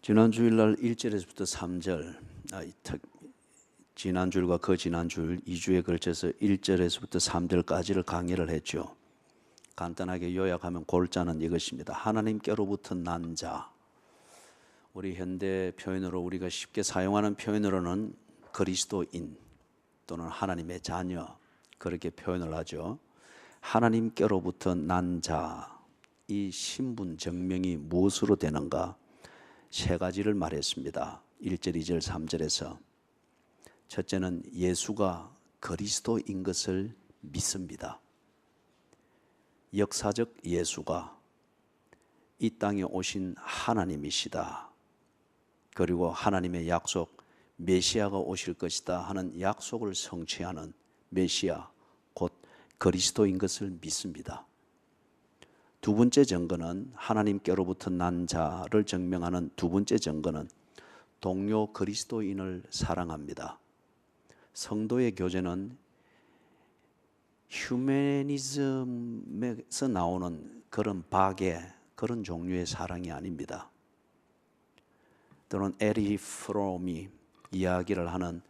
지난 주일날 1절에서부터 3절, 지난 주일과 그 지난 주일 2주에 걸쳐서 1절에서부터 3절까지를 강의를 했죠. 간단하게 요약하면 골자는 이것입니다. 하나님께로부터 난 자. 우리 현대 표현으로 우리가 쉽게 사용하는 표현으로는 그리스도인 또는 하나님의 자녀, 그렇게 표현을 하죠. 하나님께로부터 난 자, 이 신분 정명이 무엇으로 되는가? 세 가지를 말했습니다. 1절, 2절, 3절에서 첫째는 예수가 그리스도인 것을 믿습니다. 역사적 예수가 이 땅에 오신 하나님이시다. 그리고 하나님의 약속, 메시아가 오실 것이다 하는 약속을 성취하는 메시아, 곧 그리스도인 것을 믿습니다. 두 번째 증거는 하나님께로부터 난 자를 증명하는 두 번째 증거는 동료 그리스도인을 사랑합니다. 성도의 교제는 휴머니즘에서 나오는 그런 박애, 그런 종류의 사랑이 아닙니다. 또는 에리 프롬이 이야기를 하는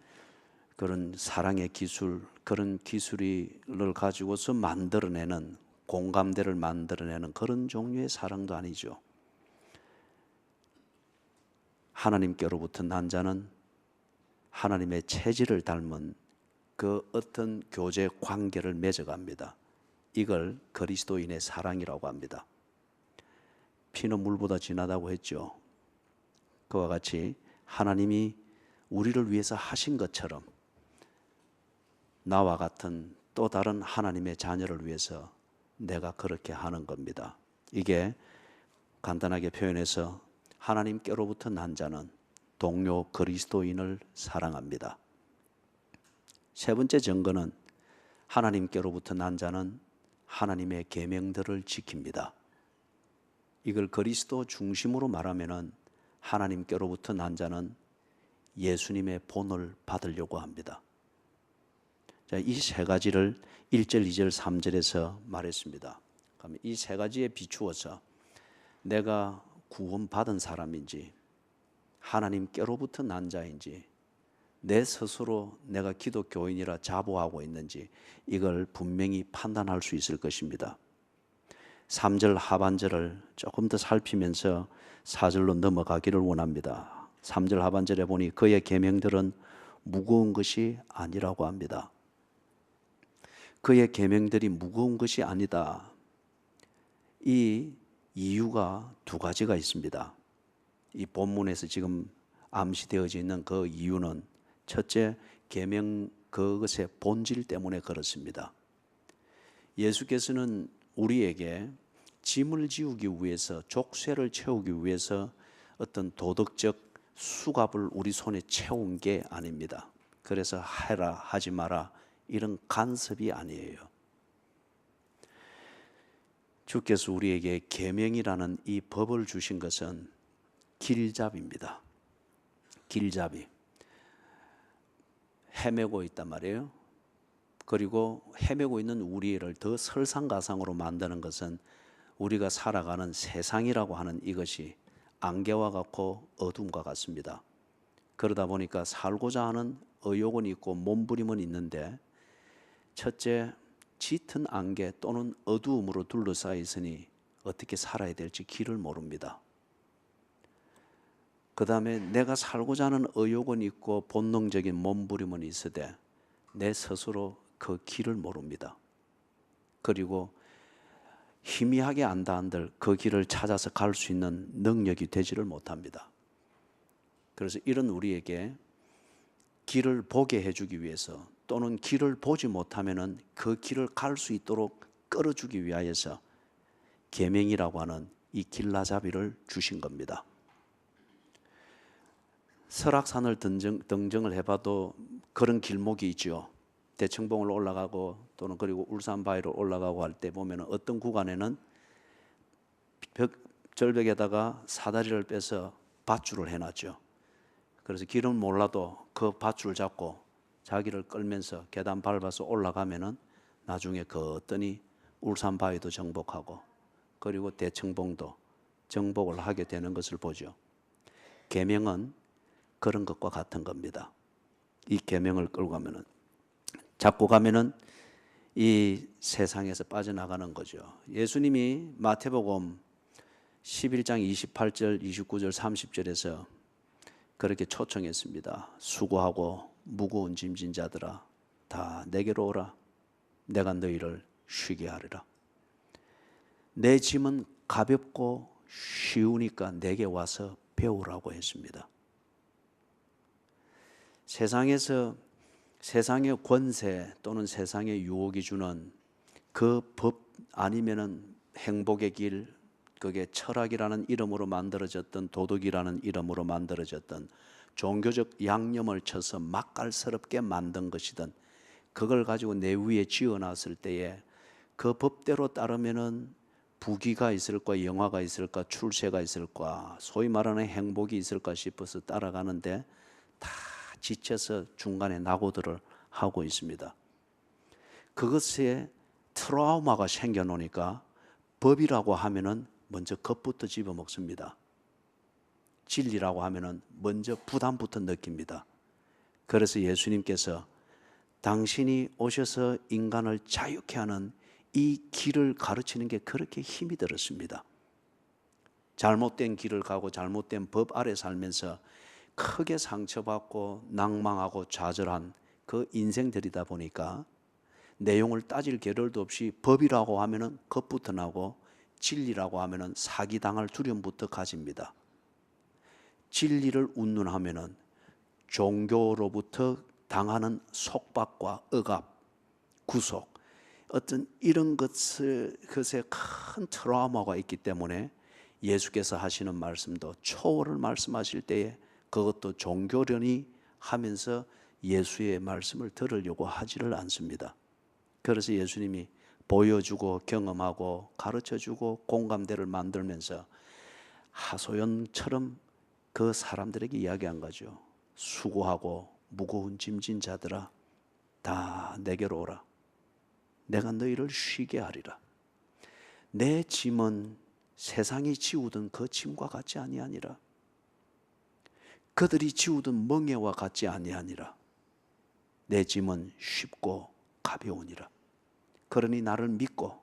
그런 사랑의 기술, 그런 기술을 가지고서 만들어내는, 공감대를 만들어내는 그런 종류의 사랑도 아니죠. 하나님께로부터 난 자는 하나님의 체질을 닮은 그 어떤 교제 관계를 맺어갑니다. 이걸 그리스도인의 사랑이라고 합니다. 피는 물보다 진하다고 했죠. 그와 같이 하나님이 우리를 위해서 하신 것처럼 나와 같은 또 다른 하나님의 자녀를 위해서 내가 그렇게 하는 겁니다. 이게 간단하게 표현해서 하나님께로부터 난 자는 동료 그리스도인을 사랑합니다. 세 번째 증거는 하나님께로부터 난 자는 하나님의 계명들을 지킵니다. 이걸 그리스도 중심으로 말하면은 하나님께로부터 난 자는 예수님의 본을 받으려고 합니다. 이 세 가지를 1절, 2절, 3절에서 말했습니다. 그러면 이 세 가지에 비추어서 내가 구원받은 사람인지 하나님께로부터 난 자인지 내 스스로 내가 기독교인이라 자부하고 있는지 이걸 분명히 판단할 수 있을 것입니다. 3절 하반절을 조금 더 살피면서 4절로 넘어가기를 원합니다. 3절 하반절에 보니 그의 계명들은 무거운 것이 아니라고 합니다. 그의 계명들이 무거운 것이 아니다. 이 이유가 두 가지가 있습니다. 이 본문에서 지금 암시되어져 있는 그 이유는 첫째, 계명 그것의 본질 때문에 그렇습니다. 예수께서는 우리에게 짐을 지우기 위해서, 족쇄를 채우기 위해서 어떤 도덕적 수갑을 우리 손에 채운 게 아닙니다. 그래서 해라, 하지 마라 이런 간섭이 아니에요. 주께서 우리에게 계명이라는 이 법을 주신 것은 길잡이입니다. 길잡이. 헤매고 있단 말이에요. 그리고 헤매고 있는 우리를 더 설상가상으로 만드는 것은 우리가 살아가는 세상이라고 하는 이것이 안개와 같고 어둠과 같습니다. 그러다 보니까 살고자 하는 의욕은 있고 몸부림은 있는데 첫째, 짙은 안개 또는 어두움으로 둘러싸여 있으니 어떻게 살아야 될지 길을 모릅니다. 그 다음에 내가 살고자 하는 의욕은 있고 본능적인 몸부림은 있으되 내 스스로 그 길을 모릅니다. 그리고 희미하게 안다 한들 그 길을 찾아서 갈 수 있는 능력이 되지를 못합니다. 그래서 이런 우리에게 길을 보게 해주기 위해서 또는 길을 보지 못하면은 그 길을 갈 수 있도록 끌어주기 위하여서 계명이라고 하는 이 길라잡이를 주신 겁니다. 설악산을 등정을 해봐도 그런 길목이 있죠. 대청봉을 올라가고 또는 그리고 울산 바위로 올라가고 할 때 보면 어떤 구간에는 절벽에다가 사다리를 빼서 밧줄을 해놨죠. 그래서 길은 몰라도 그 밧줄 잡고 자기를 끌면서 계단 밟아서 올라가면은 나중에 거뜬히 울산 바위도 정복하고 그리고 대청봉도 정복을 하게 되는 것을 보죠. 계명은 그런 것과 같은 겁니다. 이 계명을 끌고 가면은, 잡고 가면은 이 세상에서 빠져나가는 거죠. 예수님이 마태복음 11장 28절, 29절, 30절에서 그렇게 초청했습니다. 수고하고 무거운 짐진 자들아 다 내게로 오라. 내가 너희를 쉬게 하리라. 내 짐은 가볍고 쉬우니까 내게 와서 배우라고 했습니다. 세상에서 세상의 권세 또는 세상의 유혹이 주는 그 법 아니면은 행복의 길, 그게 철학이라는 이름으로 만들어졌던, 도덕이라는 이름으로 만들어졌던 종교적 양념을 쳐서 맛깔스럽게 만든 것이든, 그걸 가지고 내 위에 지어놨을 때에 그 법대로 따르면은 부귀가 있을까, 영화가 있을까, 출세가 있을까, 소위 말하는 행복이 있을까 싶어서 따라가는데 다 지쳐서 중간에 낙오들을 하고 있습니다. 그것에 트라우마가 생겨놓으니까 법이라고 하면은 먼저 겁부터 집어먹습니다. 진리라고 하면은 먼저 부담부터 느낍니다. 그래서 예수님께서 당신이 오셔서 인간을 자유케 하는 이 길을 가르치는 게 그렇게 힘이 들었습니다. 잘못된 길을 가고 잘못된 법 아래 살면서 크게 상처받고 낭망하고 좌절한 그 인생들이다 보니까 내용을 따질 겨를도 없이 법이라고 하면은 겁부터 나고, 진리라고 하면은 사기당할 두려움부터 가집니다. 진리를 운운하면은 종교로부터 당하는 속박과 억압, 구속, 어떤 이런 것에 큰 트라우마가 있기 때문에 예수께서 하시는 말씀도 초월을 말씀하실 때에 그것도 종교련이 하면서 예수의 말씀을 들으려고 하지를 않습니다. 그래서 예수님이 보여주고 경험하고 가르쳐주고 공감대를 만들면서 하소연처럼 그 사람들에게 이야기한 거죠. 수고하고 무거운 짐진 자들아 다 내게로 오라. 내가 너희를 쉬게 하리라. 내 짐은 세상이 지우던 그 짐과 같지 아니하니라. 그들이 지우던 멍에와 같지 아니하니라. 내 짐은 쉽고 가벼우니라. 그러니 나를 믿고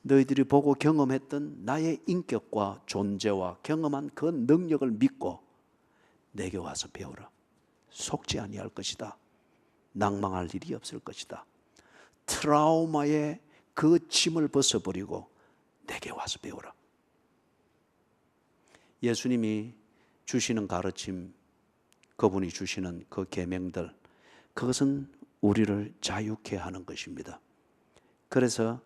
너희들이 보고 경험했던 나의 인격과 존재와 경험한 그 능력을 믿고 내게 와서 배우라. 속지 아니할 것이다. 낭망할 일이 없을 것이다. 트라우마의 그 짐을 벗어버리고 내게 와서 배우라. 예수님이 주시는 가르침, 그분이 주시는 그 계명들, 그것은 우리를 자유케 하는 것입니다. 그래서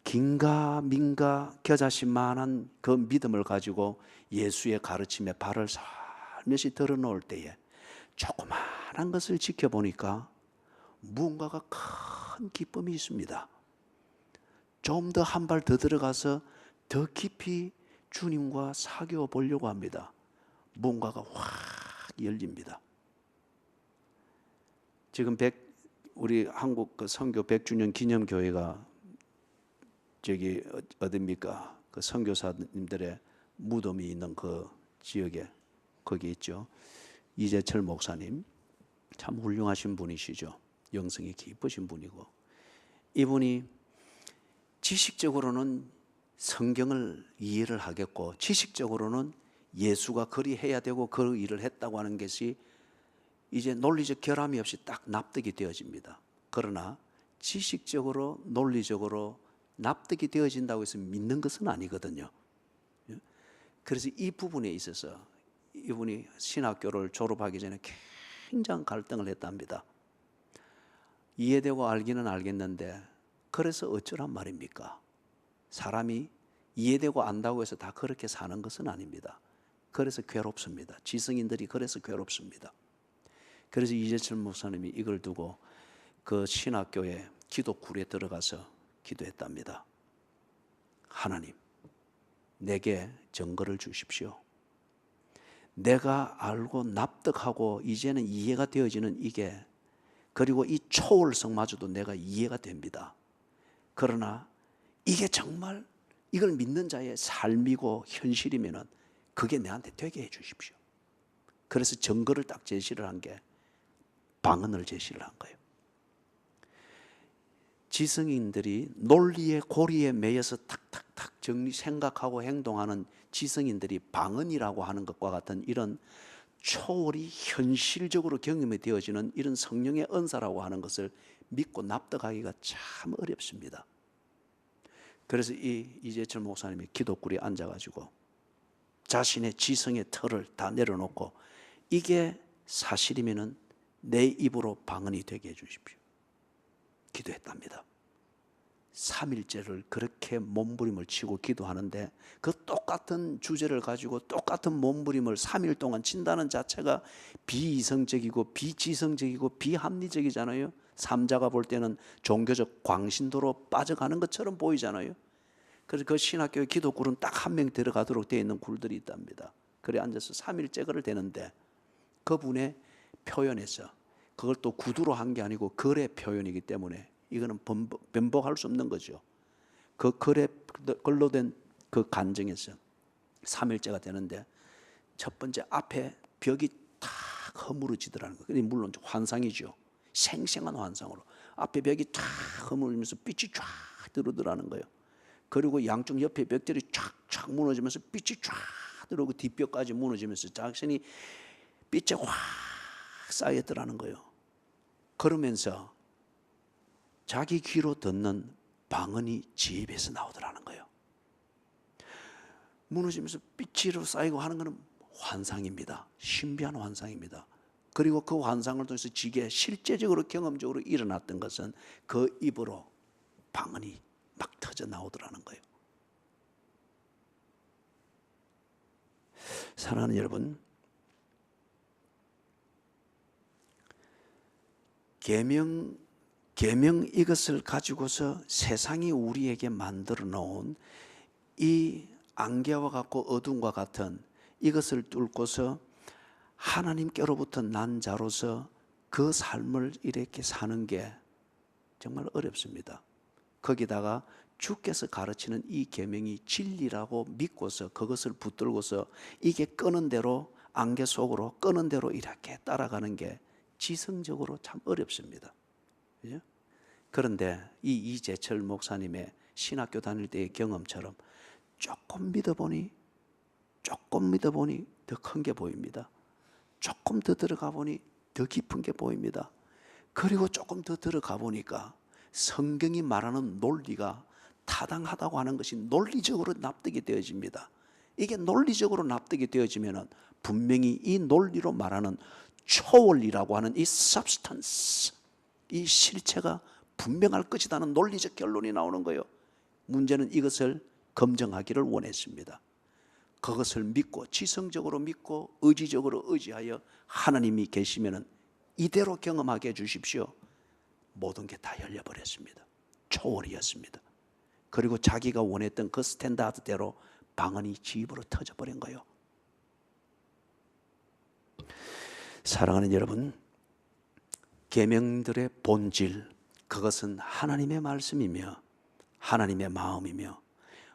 긴가민가 겨자씨만한 그 믿음을 가지고 예수의 가르침에 발을 살며시 들어놓을 때에 조그마한 것을 지켜보니까 무언가가 큰 기쁨이 있습니다. 좀 더 한 발 더 들어가서 더 깊이 주님과 사귀어 보려고 합니다. 무언가가 확 열립니다. 지금 우리 한국 그 선교 100주년 기념교회가 저기 어딥니까? 그 선교사님들의 무덤이 있는 그 지역에 거기 있죠. 이재철 목사님 참 훌륭하신 분이시죠. 영성이 깊으신 분이고, 이분이 지식적으로는 성경을 이해를 하겠고 지식적으로는 예수가 그리 해야 되고 그 일을 했다고 하는 것이 이제 논리적 결함이 없이 딱 납득이 되어집니다. 그러나 지식적으로 논리적으로 납득이 되어진다고 해서 믿는 것은 아니거든요. 그래서 이 부분에 있어서 이분이 신학교를 졸업하기 전에 굉장한 갈등을 했답니다. 이해되고 알기는 알겠는데 그래서 어쩌란 말입니까? 사람이 이해되고 안다고 해서 다 그렇게 사는 것은 아닙니다. 그래서 괴롭습니다. 지성인들이 그래서 괴롭습니다. 그래서 이재철 목사님이 이걸 두고 그 신학교에 기도굴에 들어가서 기도했답니다. 하나님, 내게 증거를 주십시오. 내가 알고 납득하고 이제는 이해가 되어지는 이게, 그리고 이 초월성마저도 내가 이해가 됩니다. 그러나 이게 정말 이걸 믿는 자의 삶이고 현실이면은 그게 내한테 되게 해 주십시오. 그래서 증거를 딱 제시를 한 게 방언을 제시를 한 거예요. 지성인들이 논리의 고리에 매여서 탁탁탁 생각하고 행동하는 지성인들이 방언이라고 하는 것과 같은 이런 초월이 현실적으로 경험이 되어지는 이런 성령의 은사라고 하는 것을 믿고 납득하기가 참 어렵습니다. 그래서 이재철 목사님이 기도굴에 앉아가지고 자신의 지성의 틀을 다 내려놓고 이게 사실이면은 내 입으로 방언이 되게 해주십시오. 기도했답니다. 3일째를 그렇게 몸부림을 치고 기도하는데 그 똑같은 주제를 가지고 똑같은 몸부림을 3일 동안 친다는 자체가 비이성적이고 비지성적이고 비합리적이잖아요. 삼자가 볼 때는 종교적 광신도로 빠져가는 것처럼 보이잖아요. 그래서 그 신학교의 기도굴은 딱 한 명 들어가도록 되어 있는 굴들이 있답니다. 그래 앉아서 3일째 그를 되는데 그분의 표현에서 그걸 또 구두로 한 게 아니고 글의 표현이기 때문에 이거는 변복할 수 없는 거죠. 그 글로 된 그 간증에서 3일째가 되는데 첫 번째 앞에 벽이 탁 허물어지더라는 거예요. 물론 환상이죠. 생생한 환상으로 앞에 벽이 탁 허물면서 빛이 쫙 들어오더라는 거예요. 그리고 양쪽 옆에 벽들이 쫙쫙 무너지면서 빛이 쫙 들어오고 뒷벽까지 무너지면서 자신이 빛에 확 쌓였더라는 거예요. 그러면서 자기 귀로 듣는 방언이 지 입에서 나오더라는 거예요. 무너지면서 빛으로 쌓이고 하는 것은 환상입니다. 신비한 환상입니다. 그리고 그 환상을 통해서 지게 실제적으로 경험적으로 일어났던 것은 그 입으로 방언이 막 터져 나오더라는 거예요. 사랑하는 여러분, 계명 이것을 가지고서 세상이 우리에게 만들어 놓은 이 안개와 같고 어둠과 같은 이것을 뚫고서 하나님께로부터 난 자로서 그 삶을 이렇게 사는 게 정말 어렵습니다. 거기다가 주께서 가르치는 이 계명이 진리라고 믿고서 그것을 붙들고서 이게 끄는 대로 안개 속으로 끄는 대로 이렇게 따라가는 게 지성적으로 참 어렵습니다. 그죠? 그런데 이 이재철 목사님의 신학교 다닐 때의 경험처럼 조금 믿어보니 더 큰 게 보입니다. 조금 더 들어가 보니 더 깊은 게 보입니다. 그리고 조금 더 들어가 보니까 성경이 말하는 논리가 타당하다고 하는 것이 논리적으로 납득이 되어집니다. 이게 논리적으로 납득이 되어지면 분명히 이 논리로 말하는 초월이라고 하는 이 substance, 이 실체가 분명할 것이라는 논리적 결론이 나오는 거예요. 문제는 이것을 검증하기를 원했습니다. 그것을 믿고 지성적으로 믿고 의지적으로 의지하여 하나님이 계시면 이대로 경험하게 해주십시오. 모든 게 다 열려버렸습니다. 초월이었습니다. 그리고 자기가 원했던 그 스탠다드대로 방언이 지 입으로 터져버린 거예요. 사랑하는 여러분, 계명들의 본질, 그것은 하나님의 말씀이며 하나님의 마음이며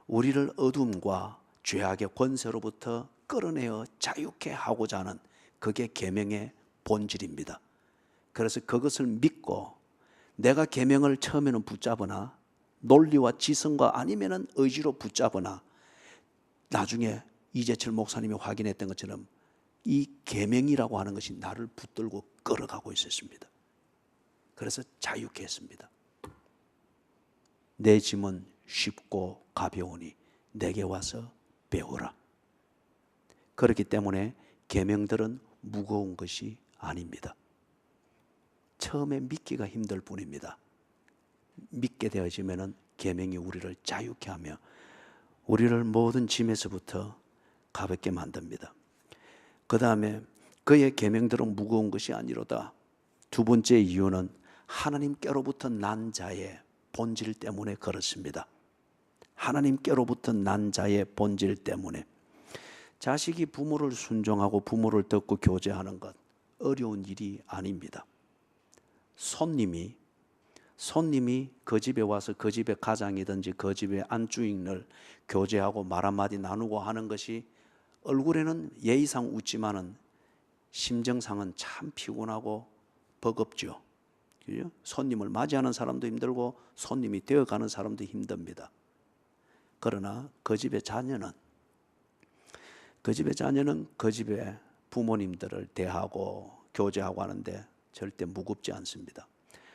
우리를 어둠과 죄악의 권세로부터 끌어내어 자유케 하고자 하는 그게 계명의 본질입니다. 그래서 그것을 믿고 내가 계명을 처음에는 붙잡으나 논리와 지성과 아니면은 의지로 붙잡으나 나중에 이재철 목사님이 확인했던 것처럼 이 계명이라고 하는 것이 나를 붙들고 끌어가고 있었습니다. 그래서 자유케 했습니다. 내 짐은 쉽고 가벼우니 내게 와서 배우라. 그렇기 때문에 계명들은 무거운 것이 아닙니다. 처음에 믿기가 힘들 뿐입니다. 믿게 되어지면 계명이 우리를 자유케 하며 우리를 모든 짐에서부터 가볍게 만듭니다. 그 다음에 그의 계명들은 무거운 것이 아니로다. 두 번째 이유는 하나님께로부터 난 자의 본질 때문에 그렇습니다. 하나님께로부터 난 자의 본질 때문에. 자식이 부모를 순종하고 부모를 듣고 교제하는 것 어려운 일이 아닙니다. 손님이 그 집에 와서 그 집의 가장이든지 그 집의 안주인을 교제하고 말 한마디 나누고 하는 것이 얼굴에는 예의상 웃지만은 심정상은 참 피곤하고 버겁죠. 그죠? 손님을 맞이하는 사람도 힘들고 손님이 되어가는 사람도 힘듭니다. 그러나 그 집의 자녀는 그 집의 부모님들을 대하고 교제하고 하는데 절대 무겁지 않습니다.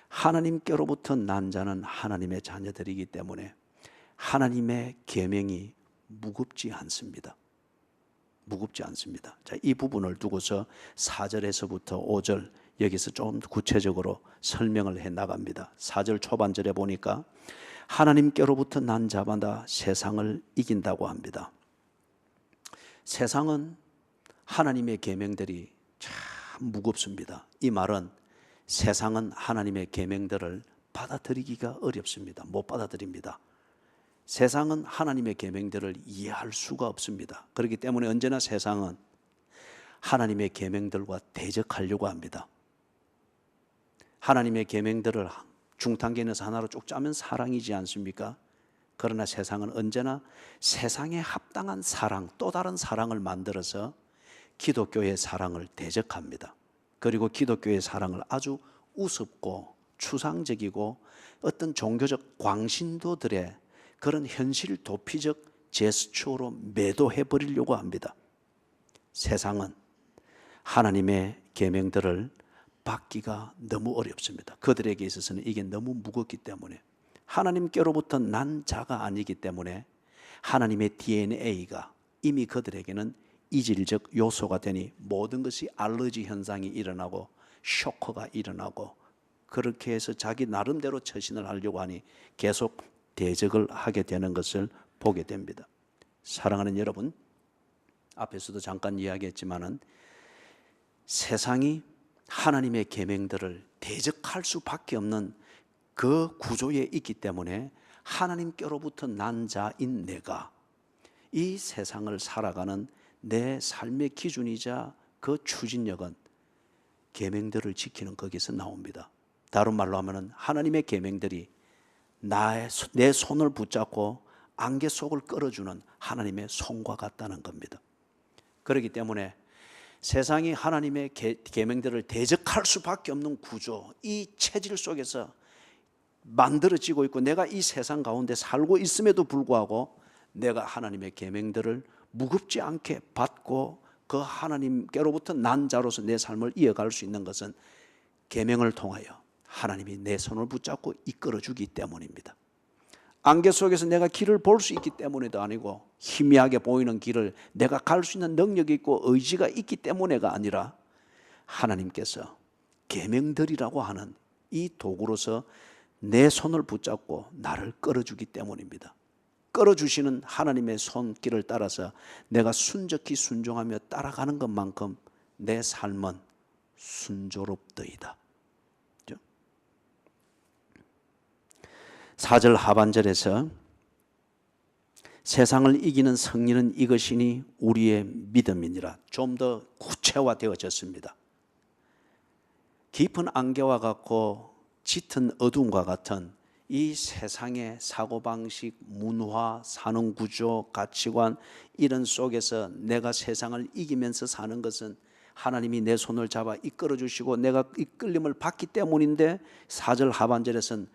하나님께로부터 난 자는 하나님의 자녀들이기 때문에 하나님의 계명이 무겁지 않습니다. 무겁지 않습니다. 자, 이 부분을 두고서 4절에서부터 5절 여기서 좀 구체적으로 설명을 해 나갑니다. 4절 초반절에 보니까 하나님께로부터 난 자마다 세상을 이긴다고 합니다. 세상은 하나님의 계명들이 참 무겁습니다. 이 말은 세상은 하나님의 계명들을 받아들이기가 어렵습니다. 못 받아들입니다. 세상은 하나님의 계명들을 이해할 수가 없습니다. 그렇기 때문에 언제나 세상은 하나님의 계명들과 대적하려고 합니다. 하나님의 계명들을 중탄견에서 하나로 쭉 짜면 사랑이지 않습니까? 그러나 세상은 언제나 세상에 합당한 사랑, 또 다른 사랑을 만들어서 기독교의 사랑을 대적합니다. 그리고 기독교의 사랑을 아주 우습고 추상적이고 어떤 종교적 광신도들의 그런 현실 도피적 제스처로 매도해 버리려고 합니다. 세상은 하나님의 계명들을 받기가 너무 어렵습니다. 그들에게 있어서는 이게 너무 무겁기 때문에 하나님께로부터 난 자가 아니기 때문에 하나님의 DNA가 이미 그들에게는 이질적 요소가 되니 모든 것이 알러지 현상이 일어나고 쇼크가 일어나고 그렇게 해서 자기 나름대로 처신을 하려고 하니 계속 대적을 하게 되는 것을 보게 됩니다. 사랑하는 여러분, 앞에서도 잠깐 이야기했지만은 세상이 하나님의 계명들을 대적할 수밖에 없는 그 구조에 있기 때문에 하나님께로부터 난 자인 내가 이 세상을 살아가는 내 삶의 기준이자 그 추진력은 계명들을 지키는 거기서 나옵니다. 다른 말로 하면은 하나님의 계명들이 내 손을 붙잡고 안개 속을 끌어주는 하나님의 손과 같다는 겁니다. 그렇기 때문에 세상이 하나님의 계명들을 대적할 수밖에 없는 구조, 이 체질 속에서 만들어지고 있고 내가 이 세상 가운데 살고 있음에도 불구하고 내가 하나님의 계명들을 무겁지 않게 받고 그 하나님께로부터 난 자로서 내 삶을 이어갈 수 있는 것은 계명을 통하여 하나님이 내 손을 붙잡고 이끌어주기 때문입니다. 안개 속에서 내가 길을 볼 수 있기 때문에도 아니고 희미하게 보이는 길을 내가 갈 수 있는 능력이 있고 의지가 있기 때문에가 아니라 하나님께서 계명들이라고 하는 이 도구로서 내 손을 붙잡고 나를 끌어주기 때문입니다. 끌어주시는 하나님의 손길을 따라서 내가 순적히 순종하며 따라가는 것만큼 내 삶은 순조롭더이다. 4절 하반절에서 세상을 이기는 승리는 이것이니 우리의 믿음이니라 좀 더 구체화되어졌습니다. 깊은 안개와 같고 짙은 어둠과 같은 이 세상의 사고방식, 문화, 사는구조, 가치관 이런 속에서 내가 세상을 이기면서 사는 것은 하나님이 내 손을 잡아 이끌어 주시고 내가 이끌림을 받기 때문인데 4절 하반절에서는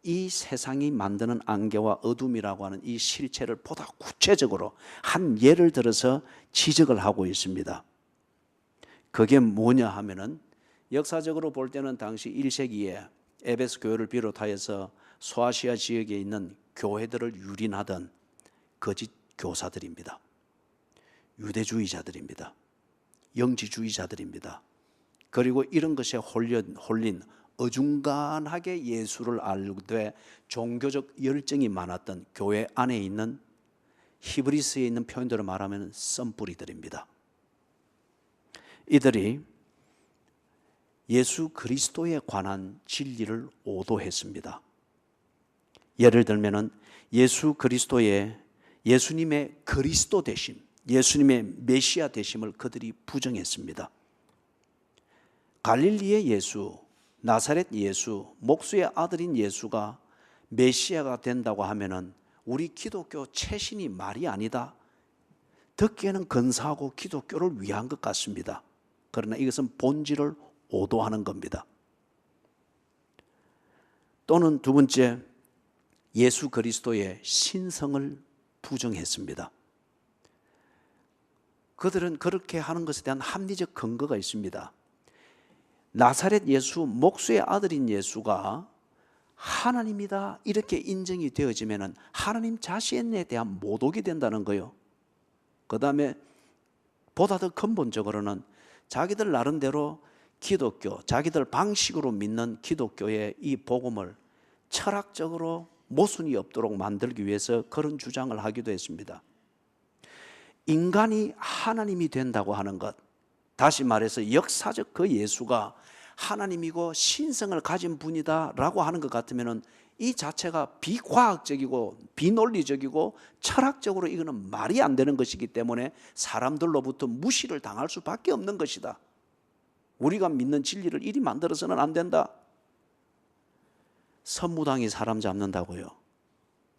이 세상이 만드는 안개와 어둠이라고 하는 이 실체를 보다 구체적으로 한 예를 들어서 지적을 하고 있습니다. 그게 뭐냐 하면은 역사적으로 볼 때는 당시 1세기에 에베소 교회를 비롯하여서 소아시아 지역에 있는 교회들을 유린하던 거짓 교사들입니다. 유대주의자들입니다. 영지주의자들입니다. 그리고 이런 것에 홀린 어중간하게 예수를 알되 종교적 열정이 많았던 교회 안에 있는 히브리스에 있는 표현대로 말하면 썬뿌리들입니다. 이들이 예수 그리스도에 관한 진리를 오도했습니다. 예를 들면은 예수 그리스도의 예수님의 그리스도 되심, 예수님의 메시아 되심을 그들이 부정했습니다. 갈릴리의 예수, 나사렛 예수, 목수의 아들인 예수가 메시아가 된다고 하면은 우리 기독교 최신이 말이 아니다. 듣기에는 근사하고 기독교를 위한 것 같습니다. 그러나 이것은 본질을 오도하는 겁니다. 또는 두 번째, 예수 그리스도의 신성을 부정했습니다. 그들은 그렇게 하는 것에 대한 합리적 근거가 있습니다. 나사렛 예수, 목수의 아들인 예수가 하나님이다 이렇게 인정이 되어지면 하나님 자신에 대한 모독이 된다는 거예요. 그 다음에 보다 더 근본적으로는 자기들 나름대로 기독교, 자기들 방식으로 믿는 기독교의 이 복음을 철학적으로 모순이 없도록 만들기 위해서 그런 주장을 하기도 했습니다. 인간이 하나님이 된다고 하는 것, 다시 말해서 역사적 그 예수가 하나님이고 신성을 가진 분이다 라고 하는 것 같으면 이 자체가 비과학적이고 비논리적이고 철학적으로 이거는 말이 안 되는 것이기 때문에 사람들로부터 무시를 당할 수밖에 없는 것이다. 우리가 믿는 진리를 이리 만들어서는 안 된다. 선무당이 사람 잡는다고요.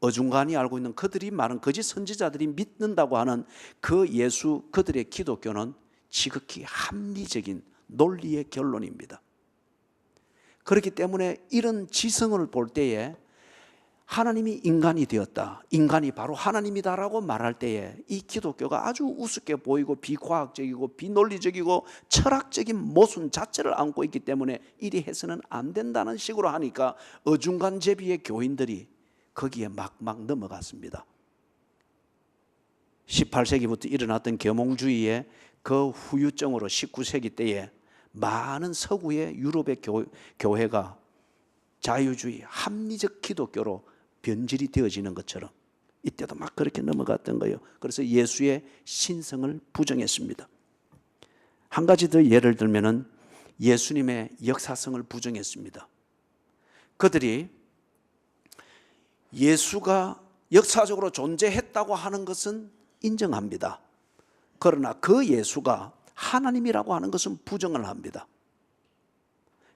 어중간히 알고 있는 그들이 많은 거짓 선지자들이 믿는다고 하는 그 예수, 그들의 기독교는 지극히 합리적인 논리의 결론입니다. 그렇기 때문에 이런 지성을 볼 때에 하나님이 인간이 되었다, 인간이 바로 하나님이다라고 말할 때에 이 기독교가 아주 우습게 보이고 비과학적이고 비논리적이고 철학적인 모순 자체를 안고 있기 때문에 이리 해서는 안 된다는 식으로 하니까 어중간제비의 교인들이 거기에 막막 넘어갔습니다. 18세기부터 일어났던 계몽주의의 그 후유증으로 19세기 때에 많은 서구의 유럽의 교회가 자유주의, 합리적 기독교로 변질이 되어지는 것처럼 이때도 막 그렇게 넘어갔던 거예요. 그래서 예수의 신성을 부정했습니다. 한 가지 더 예를 들면은 예수님의 역사성을 부정했습니다. 그들이 예수가 역사적으로 존재했다고 하는 것은 인정합니다. 그러나 그 예수가 하나님이라고 하는 것은 부정을 합니다.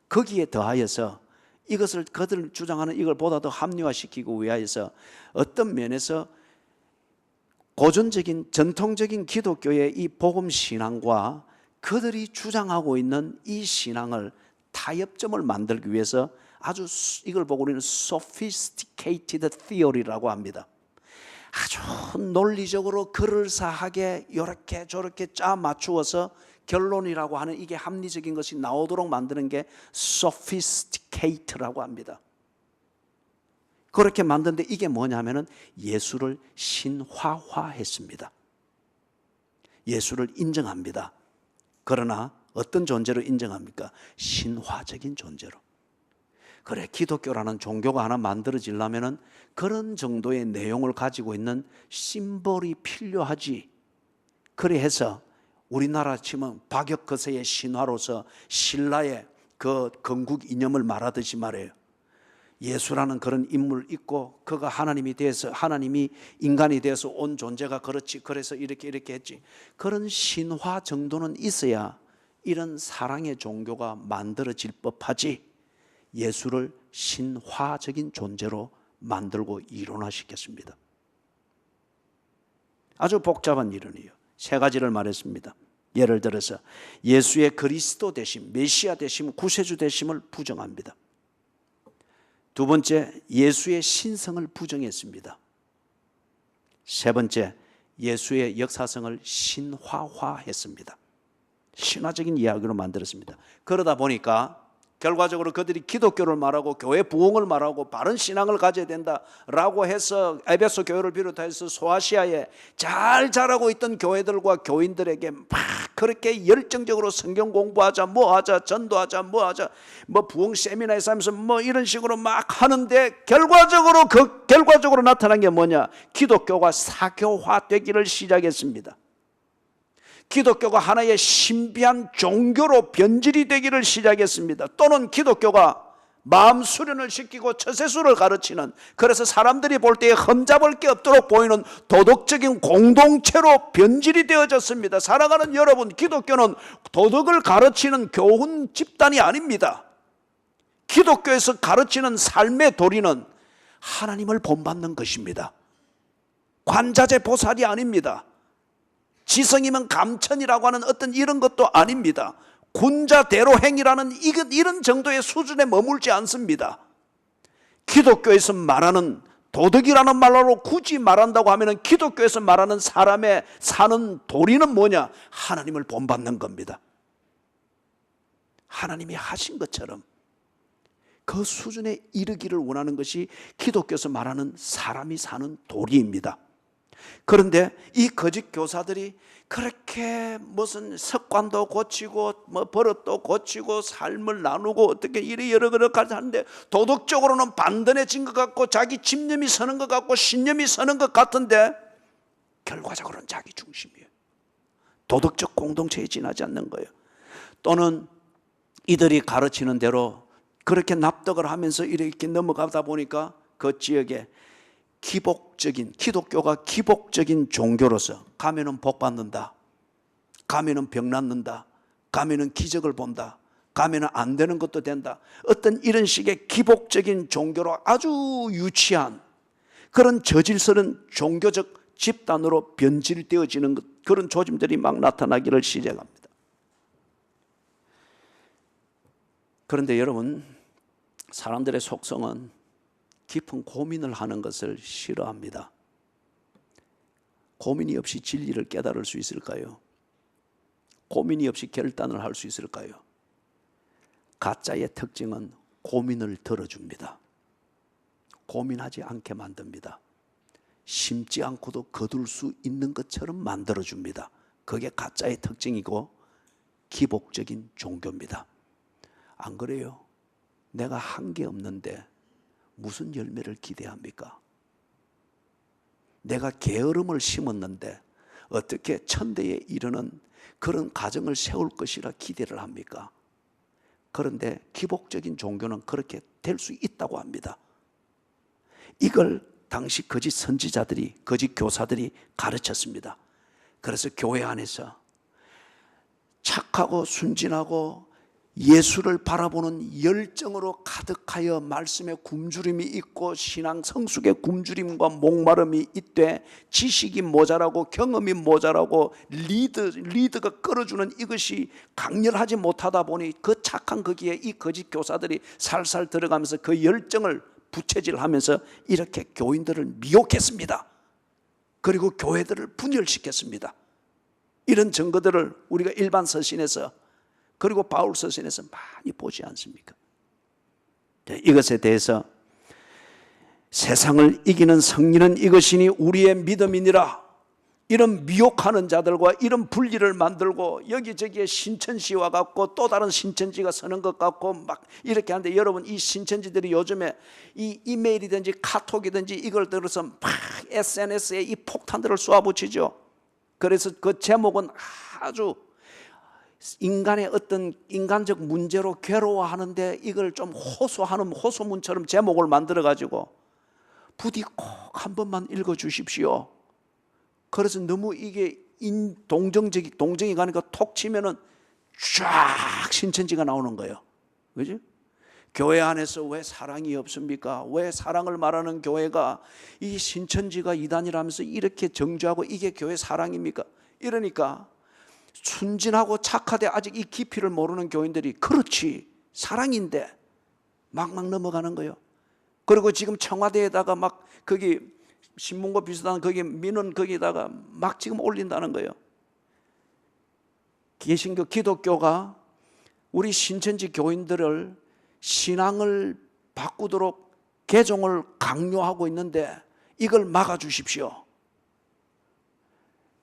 거기에 더하여서 이것을 그들 주장하는 이걸 보다 더 합리화시키기 위하여서 어떤 면에서 고전적인 전통적인 기독교의 이 복음 신앙과 그들이 주장하고 있는 이 신앙을 타협점을 만들기 위해서 아주 이걸 보고 우리는 sophisticated theory라고 합니다. 아주 논리적으로 그럴싸하게 이렇게 저렇게 짜 맞추어서 결론이라고 하는 이게 합리적인 것이 나오도록 만드는 게 sophisticated라고 합니다. 그렇게 만드는데 이게 뭐냐면은 예수를 신화화했습니다. 예수를 인정합니다. 그러나 어떤 존재로 인정합니까? 신화적인 존재로. 그래, 기독교라는 종교가 하나 만들어지려면은 그런 정도의 내용을 가지고 있는 심볼이 필요하지. 그래 해서 우리나라 치면 박역거세의 신화로서 신라의 그 건국 이념을 말하듯이 말해요. 예수라는 그런 인물 있고 그가 하나님이 되어서 하나님이 인간이 되어서 온 존재가 그렇지, 그래서 이렇게 했지. 그런 신화 정도는 있어야 이런 사랑의 종교가 만들어질 법하지. 예수를 신화적인 존재로 만들고 이론화시켰습니다. 아주 복잡한 이론이에요. 세 가지를 말했습니다. 예를 들어서 예수의 그리스도 되심, 메시아 되심, 구세주 되심을 부정합니다. 두 번째, 예수의 신성을 부정했습니다. 세 번째, 예수의 역사성을 신화화했습니다. 신화적인 이야기로 만들었습니다. 그러다 보니까 결과적으로 그들이 기독교를 말하고 교회 부흥을 말하고 바른 신앙을 가져야 된다라고 해서 에베소 교회를 비롯해서 소아시아에 잘 자라고 있던 교회들과 교인들에게 막 그렇게 열정적으로 성경 공부하자, 뭐 하자, 전도하자, 뭐 하자, 뭐 부흥 세미나에서 하면서 뭐 이런 식으로 막 하는데 결과적으로 나타난 게 뭐냐? 기독교가 사교화되기를 시작했습니다. 기독교가 하나의 신비한 종교로 변질이 되기를 시작했습니다. 또는 기독교가 마음 수련을 시키고 처세술을 가르치는, 그래서 사람들이 볼 때에 흠잡을 게 없도록 보이는 도덕적인 공동체로 변질이 되어졌습니다. 사랑하는 여러분, 기독교는 도덕을 가르치는 교훈 집단이 아닙니다. 기독교에서 가르치는 삶의 도리는 하나님을 본받는 것입니다. 관자재 보살이 아닙니다. 지성이면 감천이라고 하는 어떤 이런 것도 아닙니다. 군자대로 행이라는 이런 정도의 수준에 머물지 않습니다. 기독교에서 말하는 도덕이라는 말로 굳이 말한다고 하면 기독교에서 말하는 사람의 사는 도리는 뭐냐? 하나님을 본받는 겁니다. 하나님이 하신 것처럼 그 수준에 이르기를 원하는 것이 기독교에서 말하는 사람이 사는 도리입니다. 그런데 이 거짓 교사들이 그렇게 무슨 습관도 고치고 뭐 버릇도 고치고 삶을 나누고 어떻게 이래 여러 가지 하는데 도덕적으로는 반전해진 것 같고 자기 집념이 서는 것 같고 신념이 서는 것 같은데 결과적으로는 자기 중심이에요. 도덕적 공동체에 지나지 않는 거예요. 또는 이들이 가르치는 대로 그렇게 납득을 하면서 이렇게 넘어가다 보니까 그 지역에 기독교가 기복적인 종교로서 가면은 복 받는다, 가면은 병 낫는다, 가면은 기적을 본다, 가면은 안 되는 것도 된다, 어떤 이런 식의 기복적인 종교로 아주 유치한 그런 저질스러운 종교적 집단으로 변질되어지는 그런 조짐들이 막 나타나기를 시작합니다. 그런데 여러분, 사람들의 속성은 깊은 고민을 하는 것을 싫어합니다. 고민이 없이 진리를 깨달을 수 있을까요? 고민이 없이 결단을 할 수 있을까요? 가짜의 특징은 고민을 덜어줍니다. 고민하지 않게 만듭니다. 심지 않고도 거둘 수 있는 것처럼 만들어줍니다. 그게 가짜의 특징이고 기복적인 종교입니다. 안 그래요? 내가 한 게 없는데 무슨 열매를 기대합니까? 내가 게으름을 심었는데 어떻게 천대에 이르는 그런 가정을 세울 것이라 기대를 합니까? 그런데 기복적인 종교는 그렇게 될 수 있다고 합니다. 이걸 당시 거짓 선지자들이, 거짓 교사들이 가르쳤습니다. 그래서 교회 안에서 착하고 순진하고 예수를 바라보는 열정으로 가득하여 말씀의 굶주림이 있고 신앙 성숙의 굶주림과 목마름이 있되 지식이 모자라고 경험이 모자라고 리드가 끌어주는 이것이 강렬하지 못하다 보니 그 착한 거기에 이 거짓 교사들이 살살 들어가면서 그 열정을 부채질하면서 이렇게 교인들을 미혹했습니다. 그리고 교회들을 분열시켰습니다. 이런 증거들을 우리가 일반 서신에서 그리고 바울 서신에서 많이 보지 않습니까? 이것에 대해서 세상을 이기는 승리는 이것이니 우리의 믿음이니라, 이런 미혹하는 자들과 이런 분리를 만들고 여기저기에 신천지와 같고 또 다른 신천지가 서는 것 같고 막 이렇게 하는데, 여러분 이 신천지들이 요즘에 이 이메일이든지 카톡이든지 이걸 들어서 막 SNS에 이 폭탄들을 쏘아붙이죠. 그래서 그 제목은 아주 인간의 어떤 인간적 문제로 괴로워하는데 이걸 좀 호소하는 호소문처럼 제목을 만들어 가지고 부디 꼭 한 번만 읽어 주십시오. 그래서 너무 이게 동정이 가니까 톡 치면은 쫙 신천지가 나오는 거예요. 그죠? 교회 안에서 왜 사랑이 없습니까? 왜 사랑을 말하는 교회가 이 신천지가 이단이라면서 이렇게 정죄하고 이게 교회 사랑입니까? 이러니까 순진하고 착하되 아직 이 깊이를 모르는 교인들이 그렇지 사랑인데 막 넘어가는 거예요. 그리고 지금 청와대에다가 막 거기 신문고 비슷한 거기 민원 거기다가 막 지금 올린다는 거예요. 개신교 기독교가 우리 신천지 교인들을 신앙을 바꾸도록 개종을 강요하고 있는데 이걸 막아주십시오.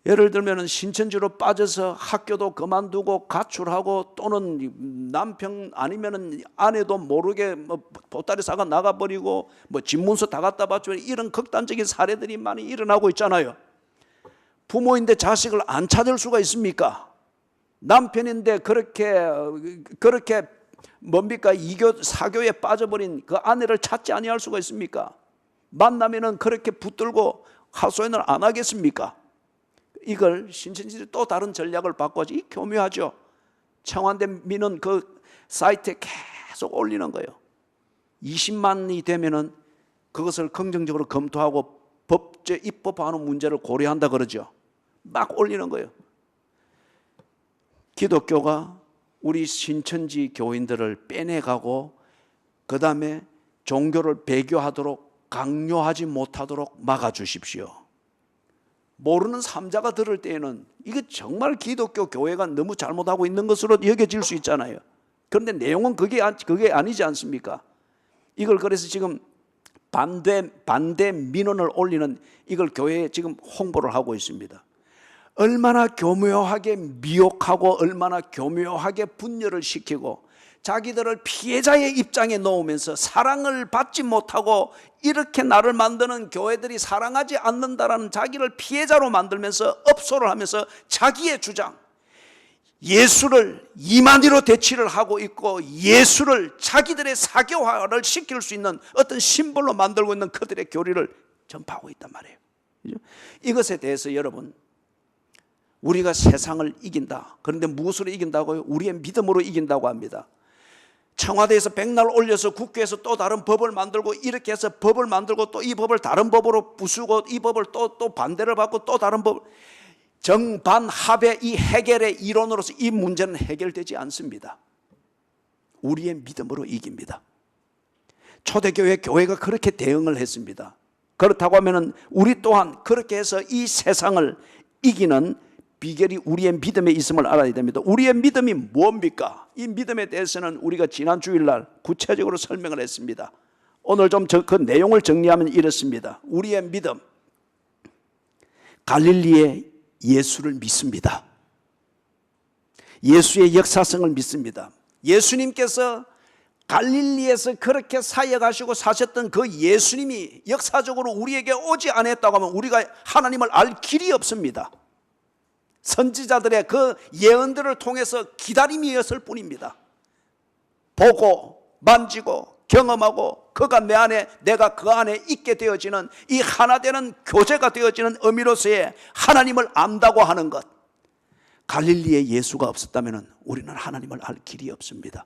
예를 들면 신천지로 빠져서 학교도 그만두고 가출하고 또는 남편 아니면 아내도 모르게 뭐 보따리 싸가 나가버리고 뭐 집문서 다 갖다 바치고 이런 극단적인 사례들이 많이 일어나고 있잖아요. 부모인데 자식을 안 찾을 수가 있습니까? 남편인데 그렇게 뭡니까? 사교에 빠져버린 그 아내를 찾지 아니할 수가 있습니까? 만나면은 그렇게 붙들고 하소연을 안 하겠습니까? 이걸 신천지들이 또 다른 전략을 바꿔서 이 교묘하죠. 청와대 민원 그 사이트에 계속 올리는 거예요. 20만이 되면은 그것을 긍정적으로 검토하고 법제 입법하는 문제를 고려한다 그러죠. 막 올리는 거예요. 기독교가 우리 신천지 교인들을 빼내가고 그 다음에 종교를 배교하도록 강요하지 못하도록 막아주십시오. 모르는 삼자가 들을 때에는 이게 정말 기독교 교회가 너무 잘못하고 있는 것으로 여겨질 수 있잖아요. 그런데 내용은 그게 아니지 않습니까? 이걸 그래서 지금 반대 민원을 올리는 이걸 교회에 지금 홍보를 하고 있습니다. 얼마나 교묘하게 미혹하고 얼마나 교묘하게 분열을 시키고 자기들을 피해자의 입장에 놓으면서 사랑을 받지 못하고 이렇게 나를 만드는 교회들이 사랑하지 않는다라는 자기를 피해자로 만들면서 업소를 하면서 자기의 주장, 예수를 이만희로 대치를 하고 있고 예수를 자기들의 사교화를 시킬 수 있는 어떤 심벌로 만들고 있는 그들의 교리를 전파하고 있단 말이에요. 이것에 대해서 여러분, 우리가 세상을 이긴다. 그런데 무엇으로 이긴다고요? 우리의 믿음으로 이긴다고 합니다. 청와대에서 백날 올려서 국회에서 또 다른 법을 만들고 이렇게 해서 법을 만들고 또 이 법을 다른 법으로 부수고 이 법을 또 반대를 받고 또 다른 법, 정반합의 이 해결의 이론으로서 이 문제는 해결되지 않습니다. 우리의 믿음으로 이깁니다. 초대교회 교회가 그렇게 대응을 했습니다. 그렇다고 하면 우리 또한 그렇게 해서 이 세상을 이기는 비결이 우리의 믿음에 있음을 알아야 됩니다. 우리의 믿음이 뭡니까? 이 믿음에 대해서는 우리가 지난 주일날 구체적으로 설명을 했습니다. 오늘 좀 그 내용을 정리하면 이렇습니다. 우리의 믿음, 갈릴리의 예수를 믿습니다. 예수의 역사성을 믿습니다. 예수님께서 갈릴리에서 그렇게 사역하시고 사셨던 그 예수님이 역사적으로 우리에게 오지 않았다고 하면 우리가 하나님을 알 길이 없습니다. 선지자들의 그 예언들을 통해서 기다림이었을 뿐입니다. 보고 만지고 경험하고 그가 내 안에 내가 그 안에 있게 되어지는 이 하나 되는 교제가 되어지는 의미로서의 하나님을 안다고 하는 것, 갈릴리에 예수가 없었다면 우리는 하나님을 알 길이 없습니다.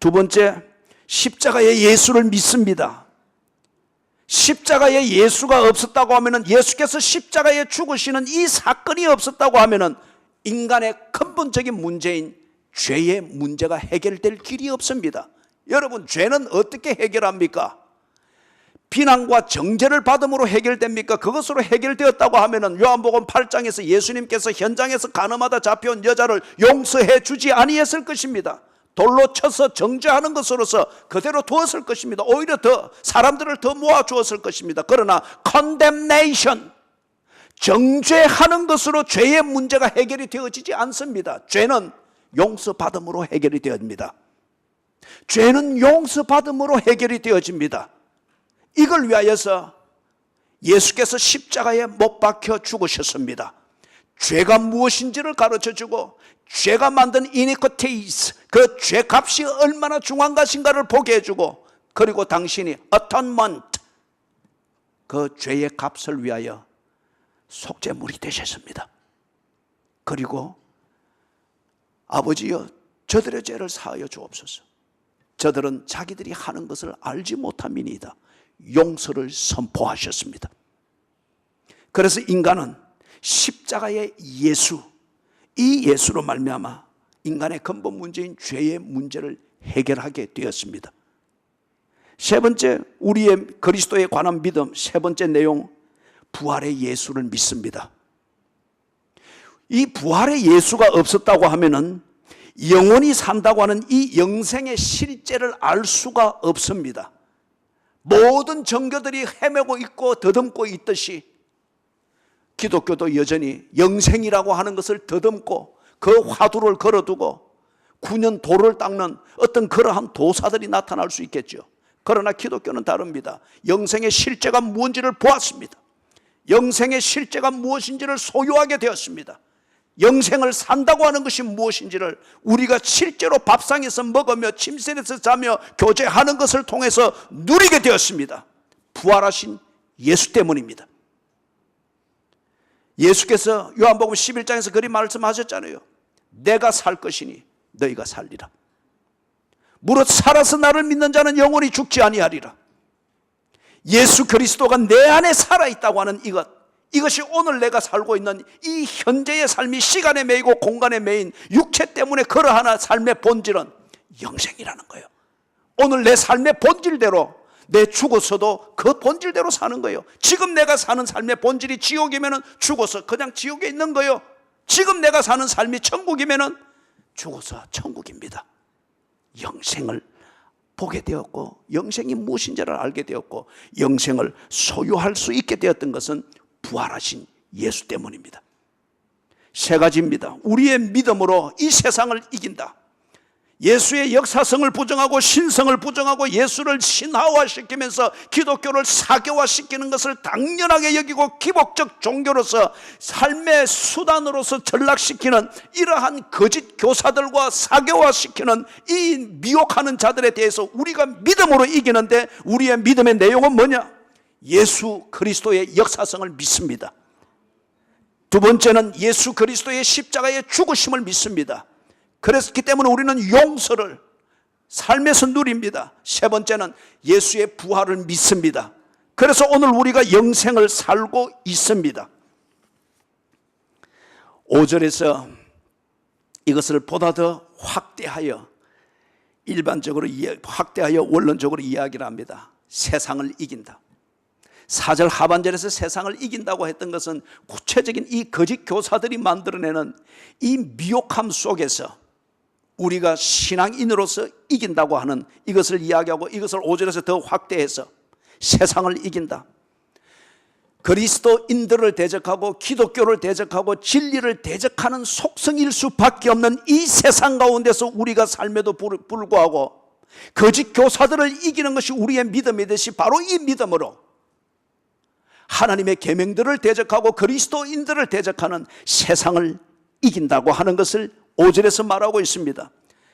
두 번째, 십자가의 예수를 믿습니다. 십자가에 예수가 없었다고 하면, 예수께서 십자가에 죽으시는 이 사건이 없었다고 하면 인간의 근본적인 문제인 죄의 문제가 해결될 길이 없습니다. 여러분, 죄는 어떻게 해결합니까? 비난과 정죄를 받음으로 해결됩니까? 그것으로 해결되었다고 하면 요한복음 8장에서 예수님께서 현장에서 가늠하다 잡혀온 여자를 용서해 주지 아니했을 것입니다. 돌로 쳐서 정죄하는 것으로서 그대로 두었을 것입니다. 오히려 더 사람들을 더 모아주었을 것입니다. 그러나 condemnation, 정죄하는 것으로 죄의 문제가 해결이 되어지지 않습니다. 죄는 용서받음으로 해결이 되어집니다. 죄는 용서받음으로 해결이 되어집니다. 이걸 위하여서 예수께서 십자가에 못 박혀 죽으셨습니다. 죄가 무엇인지를 가르쳐주고 죄가 만든 iniquities, 그 죄값이 얼마나 중요한 것인가를 보게 해주고, 그리고 당신이 atonement, 그 죄의 값을 위하여 속죄물이 되셨습니다. 그리고 아버지여, 저들의 죄를 사하여 주옵소서. 저들은 자기들이 하는 것을 알지 못함이니이다. 용서를 선포하셨습니다. 그래서 인간은 십자가의 예수, 이 예수로 말미암아 인간의 근본 문제인 죄의 문제를 해결하게 되었습니다. 세 번째, 우리의 그리스도에 관한 믿음, 세 번째 내용, 부활의 예수를 믿습니다. 이 부활의 예수가 없었다고 하면은 영원히 산다고 하는 이 영생의 실제를 알 수가 없습니다. 모든 종교들이 헤매고 있고 더듬고 있듯이 기독교도 여전히 영생이라고 하는 것을 더듬고 그 화두를 걸어두고 9년 돌을 닦는 어떤 그러한 도사들이 나타날 수 있겠죠. 그러나 기독교는 다릅니다. 영생의 실제가 무엇인지를 보았습니다. 영생의 실제가 무엇인지를 소유하게 되었습니다. 영생을 산다고 하는 것이 무엇인지를 우리가 실제로 밥상에서 먹으며 침실에서 자며 교제하는 것을 통해서 누리게 되었습니다. 부활하신 예수 때문입니다. 예수께서 요한복음 11장에서 그리 말씀하셨잖아요. 내가 살 것이니 너희가 살리라. 무릇 살아서 나를 믿는 자는 영원히 죽지 아니하리라. 예수 그리스도가 내 안에 살아있다고 하는 이것, 이것이 오늘 내가 살고 있는 이 현재의 삶이 시간에 매이고 공간에 매인 육체 때문에 걸어하는 삶의 본질은 영생이라는 거예요. 오늘 내 삶의 본질대로, 내 죽어서도 그 본질대로 사는 거예요. 지금 내가 사는 삶의 본질이 지옥이면 죽어서 그냥 지옥에 있는 거예요. 지금 내가 사는 삶이 천국이면 죽어서 천국입니다. 영생을 보게 되었고, 영생이 무엇인지를 알게 되었고, 영생을 소유할 수 있게 되었던 것은 부활하신 예수 때문입니다. 세 가지입니다. 우리의 믿음으로 이 세상을 이긴다. 예수의 역사성을 부정하고 신성을 부정하고 예수를 신화화시키면서 기독교를 사교화시키는 것을 당연하게 여기고 기복적 종교로서 삶의 수단으로서 전락시키는 이러한 거짓 교사들과 사교화시키는 이 미혹하는 자들에 대해서 우리가 믿음으로 이기는데, 우리의 믿음의 내용은 뭐냐? 예수 그리스도의 역사성을 믿습니다. 두 번째는 예수 그리스도의 십자가의 죽으심을 믿습니다. 그렇기 때문에 우리는 용서를 삶에서 누립니다. 세 번째는 예수의 부활을 믿습니다. 그래서 오늘 우리가 영생을 살고 있습니다. 5절에서 이것을 보다 더 확대하여 원론적으로 이야기를 합니다. 세상을 이긴다. 4절 하반절에서 세상을 이긴다고 했던 것은 구체적인 이 거짓 교사들이 만들어내는 이 미혹함 속에서 우리가 신앙인으로서 이긴다고 하는 이것을 이야기하고, 이것을 5절에서 더 확대해서 세상을 이긴다. 그리스도인들을 대적하고 기독교를 대적하고 진리를 대적하는 속성일 수밖에 없는 이 세상 가운데서 우리가 삶에도 불구하고 거짓 교사들을 이기는 것이 우리의 믿음이듯이, 바로 이 믿음으로 하나님의 계명들을 대적하고 그리스도인들을 대적하는 세상을 이긴다고 하는 것을 5절에서 말하고 있습니다.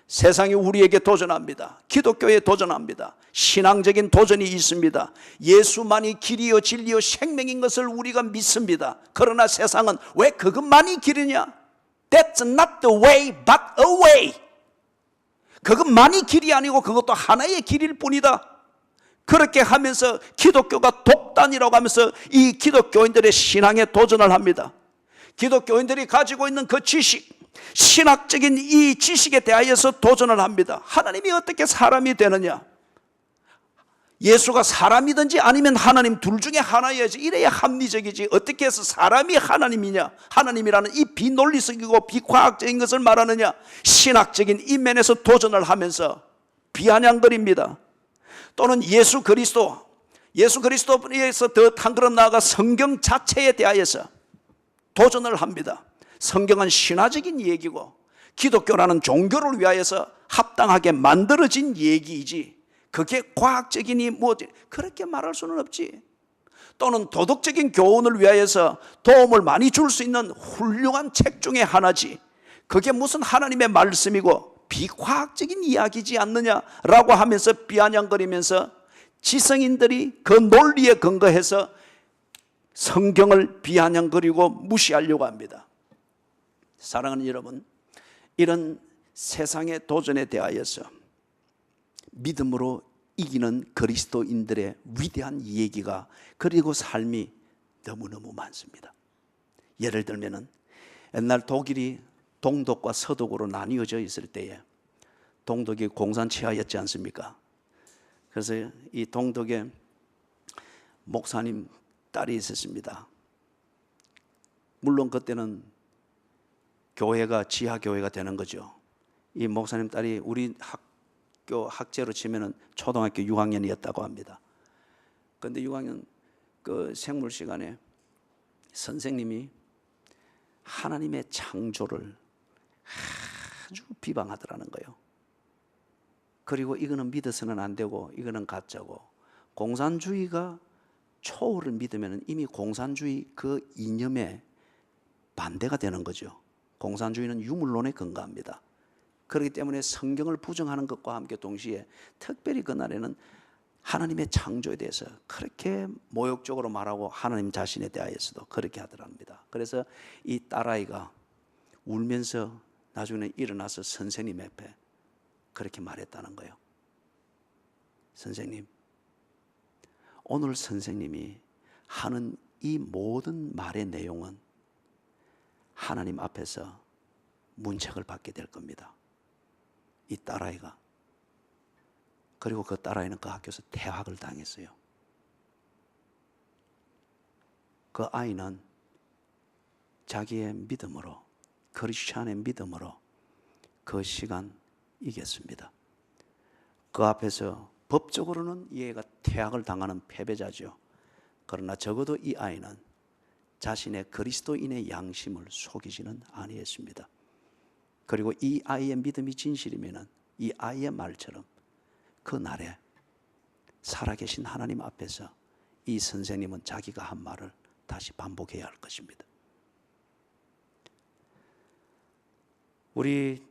세상이 우리에게 도전합니다. 기독교에 도전합니다. 신앙적인 도전이 있습니다. 예수만이 길이요 진리요 생명인 것을 우리가 믿습니다. 그러나 세상은 왜 그것만이 길이냐? That's not the way but a way. 그것만이 길이 아니고 그것도 하나의 길일 뿐이다. 그렇게 하면서 기독교가 독단이라고 하면서 이 기독교인들의 신앙에 도전을 합니다. 기독교인들이 가지고 있는 그 지식, 신학적인 이 지식에 대하여서 도전을 합니다. 하나님이 어떻게 사람이 되느냐? 예수가 사람이든지 아니면 하나님 둘 중에 하나여야지, 이래야 합리적이지. 어떻게 해서 사람이 하나님이냐? 하나님이라는 이 비논리적이고 비과학적인 것을 말하느냐? 신학적인 이 면에서 도전을 하면서 비아냥거립니다. 또는 예수 그리스도에서 더 한 걸음 나아가 성경 자체에 대하여서 도전을 합니다. 성경은 신화적인 얘기고 기독교라는 종교를 위하여서 합당하게 만들어진 얘기이지, 그게 과학적이니 뭐지, 그렇게 말할 수는 없지. 또는 도덕적인 교훈을 위하여서 도움을 많이 줄 수 있는 훌륭한 책 중에 하나지, 그게 무슨 하나님의 말씀이고 비과학적인 이야기지 않느냐라고 하면서 비아냥거리면서 지성인들이 그 논리에 근거해서 성경을 비아냥거리고 무시하려고 합니다. 사랑하는 여러분, 이런 세상의 도전에 대하여서 믿음으로 이기는 그리스도인들의 위대한 얘기가, 그리고 삶이 너무너무 많습니다. 예를 들면 옛날 독일이 동독과 서독으로 나뉘어져 있을 때에 동독이 공산 치하였지 않습니까? 그래서 이 동독에 목사님 딸이 있었습니다. 물론 그때는 교회가 지하교회가 되는 거죠. 이 목사님 딸이 우리 학교 학제로 치면은 초등학교 6학년이었다고 합니다. 그런데 6학년 그 생물 시간에 선생님이 하나님의 창조를 아주 비방하더라는 거예요. 그리고 이거는 믿어서는 안 되고 이거는 가짜고, 공산주의가 초월을 믿으면 이미 공산주의 그 이념에 반대가 되는 거죠. 공산주의는 유물론에 근거합니다. 그렇기 때문에 성경을 부정하는 것과 함께 동시에 특별히 그날에는 하나님의 창조에 대해서 그렇게 모욕적으로 말하고 하나님 자신에 대하여서도 그렇게 하더랍니다. 그래서 이 딸아이가 울면서 나중에 일어나서 선생님 앞에 그렇게 말했다는 거예요. 선생님, 오늘 선생님이 하는 이 모든 말의 내용은 하나님 앞에서 문책을 받게 될 겁니다. 이 딸아이가. 그리고 그 딸아이는 그 학교에서 퇴학을 당했어요. 그 아이는 자기의 믿음으로, 크리스찬의 믿음으로 그 시간 이겼습니다. 그 앞에서 법적으로는 이 애가 퇴학을 당하는 패배자죠. 그러나 적어도 이 아이는 자신의 그리스도인의 양심을 속이지는 아니했습니다. 그리고 이 아이의 믿음이 진실이면은 이 아이의 말처럼 그 날에 살아계신 하나님 앞에서 이 선생님은 자기가 한 말을 다시 반복해야 할 것입니다. 우리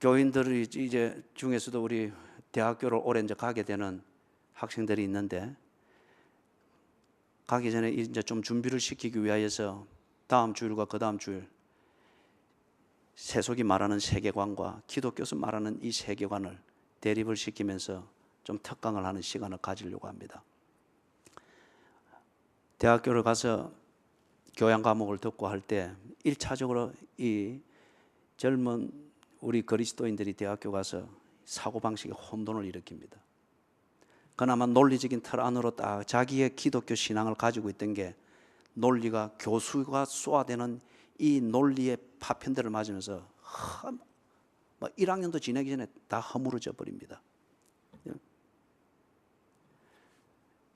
교인들이 이제 중에서도 우리 대학교를 올해 이제 가게 되는 학생들이 있는데, 가기 전에 이제 좀 준비를 시키기 위하여서 다음 주일과 그 다음 주일 세속이 말하는 세계관과 기독교에서 말하는 이 세계관을 대립을 시키면서 좀 특강을 하는 시간을 가지려고 합니다. 대학교를 가서 교양 과목을 듣고 할 때 1차적으로 이 젊은 우리 그리스도인들이 대학교 가서 사고방식에 혼돈을 일으킵니다. 그나마 논리적인 틀 안으로 딱 자기의 기독교 신앙을 가지고 있던 게 논리가 교수가 쏘아대는 이 논리의 파편들을 맞으면서 1학년도 지나기 전에 다 허물어져 버립니다.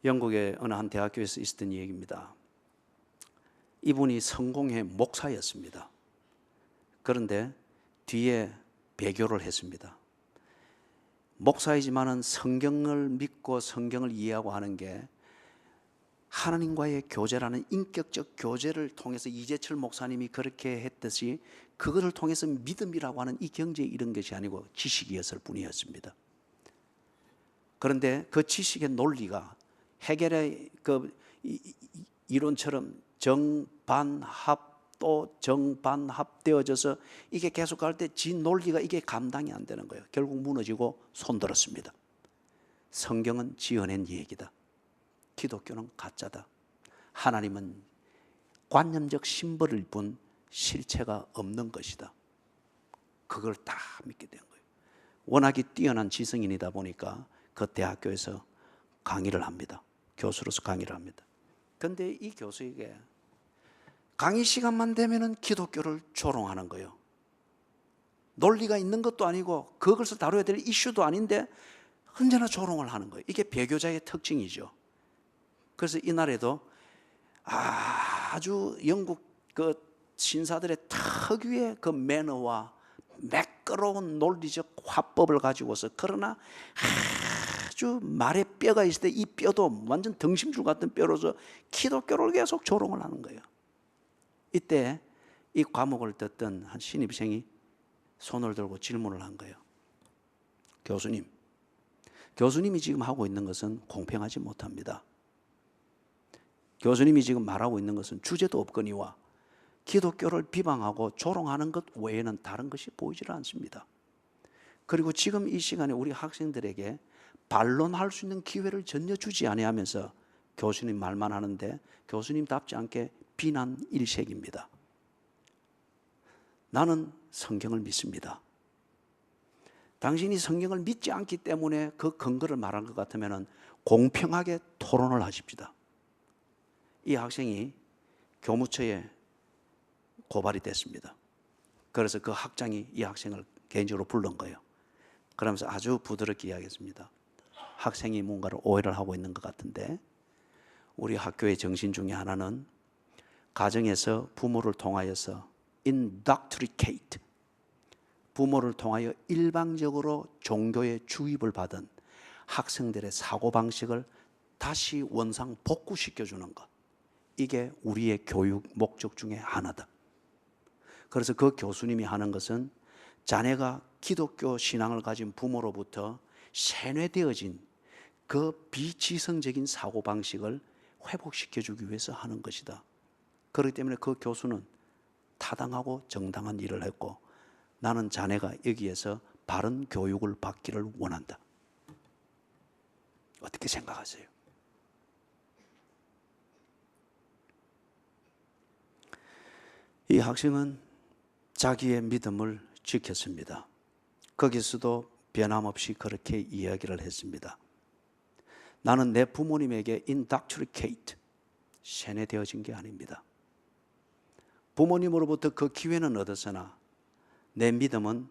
영국의 어느 한 대학교에서 있었던 얘기입니다. 이분이 성공회 목사였습니다. 그런데 뒤에 배교를 했습니다. 목사이지만은 성경을 믿고 성경을 이해하고 하는 게 하나님과의 교제라는 인격적 교제를 통해서 이재철 목사님이 그렇게 했듯이 그것을 통해서 믿음이라고 하는 이 경지에 이른 것이 아니고 지식이었을 뿐이었습니다. 그런데 그 지식의 논리가 해겔의 그 이론처럼 정반합도 정반합되어져서 이게 계속 갈 때 지 논리가 이게 감당이 안 되는 거예요. 결국 무너지고 손들었습니다. 성경은 지어낸 얘기다. 기독교는 가짜다. 하나님은 관념적 심벌일 뿐 실체가 없는 것이다. 그걸 다 믿게 된 거예요. 워낙에 뛰어난 지성인이다 보니까 그 대학교에서 강의를 합니다. 교수로서 강의를 합니다. 그런데 이 교수에게 강의 시간만 되면은 기독교를 조롱하는 거예요. 논리가 있는 것도 아니고 그것을 다뤄야 될 이슈도 아닌데 언제나 조롱을 하는 거예요. 이게 배교자의 특징이죠. 그래서 이날에도 아주 영국 그 신사들의 특유의 그 매너와 매끄러운 논리적 화법을 가지고서, 그러나 아주 말에 뼈가 있을 때 이 뼈도 완전 등심줄 같은 뼈로서 기독교를 계속 조롱을 하는 거예요. 이때 이 과목을 듣던 한 신입생이 손을 들고 질문을 한 거예요. 교수님이 지금 하고 있는 것은 공평하지 못합니다. 교수님이 지금 말하고 있는 것은 주제도 없거니와 기독교를 비방하고 조롱하는 것 외에는 다른 것이 보이질 않습니다. 그리고 지금 이 시간에 우리 학생들에게 반론할 수 있는 기회를 전혀 주지 아니하면서 교수님 말만 하는데 교수님답지 않게 비난 일색입니다. 나는 성경을 믿습니다. 당신이 성경을 믿지 않기 때문에 그 근거를 말한 것 같으면 공평하게 토론을 하십시다. 이 학생이 교무처에 고발이 됐습니다. 그래서 그 학장이 이 학생을 개인적으로 부른 거예요. 그러면서 아주 부드럽게 이야기했습니다. 학생이 뭔가를 오해를 하고 있는 것 같은데, 우리 학교의 정신 중에 하나는 가정에서 부모를 통하여서 indoctrinate, 부모를 통하여 일방적으로 종교에 주입을 받은 학생들의 사고방식을 다시 원상 복구시켜주는 것, 이게 우리의 교육 목적 중에 하나다. 그래서 그 교수님이 하는 것은 자네가 기독교 신앙을 가진 부모로부터 세뇌되어진 그 비지성적인 사고방식을 회복시켜주기 위해서 하는 것이다. 그렇기 때문에 그 교수는 타당하고 정당한 일을 했고, 나는 자네가 여기에서 바른 교육을 받기를 원한다. 어떻게 생각하세요? 이 학생은 자기의 믿음을 지켰습니다. 거기서도 변함없이 그렇게 이야기를 했습니다. 나는 내 부모님에게 indoctrinate, 세뇌되어진 게 아닙니다. 부모님으로부터 그 기회는 얻었으나 내 믿음은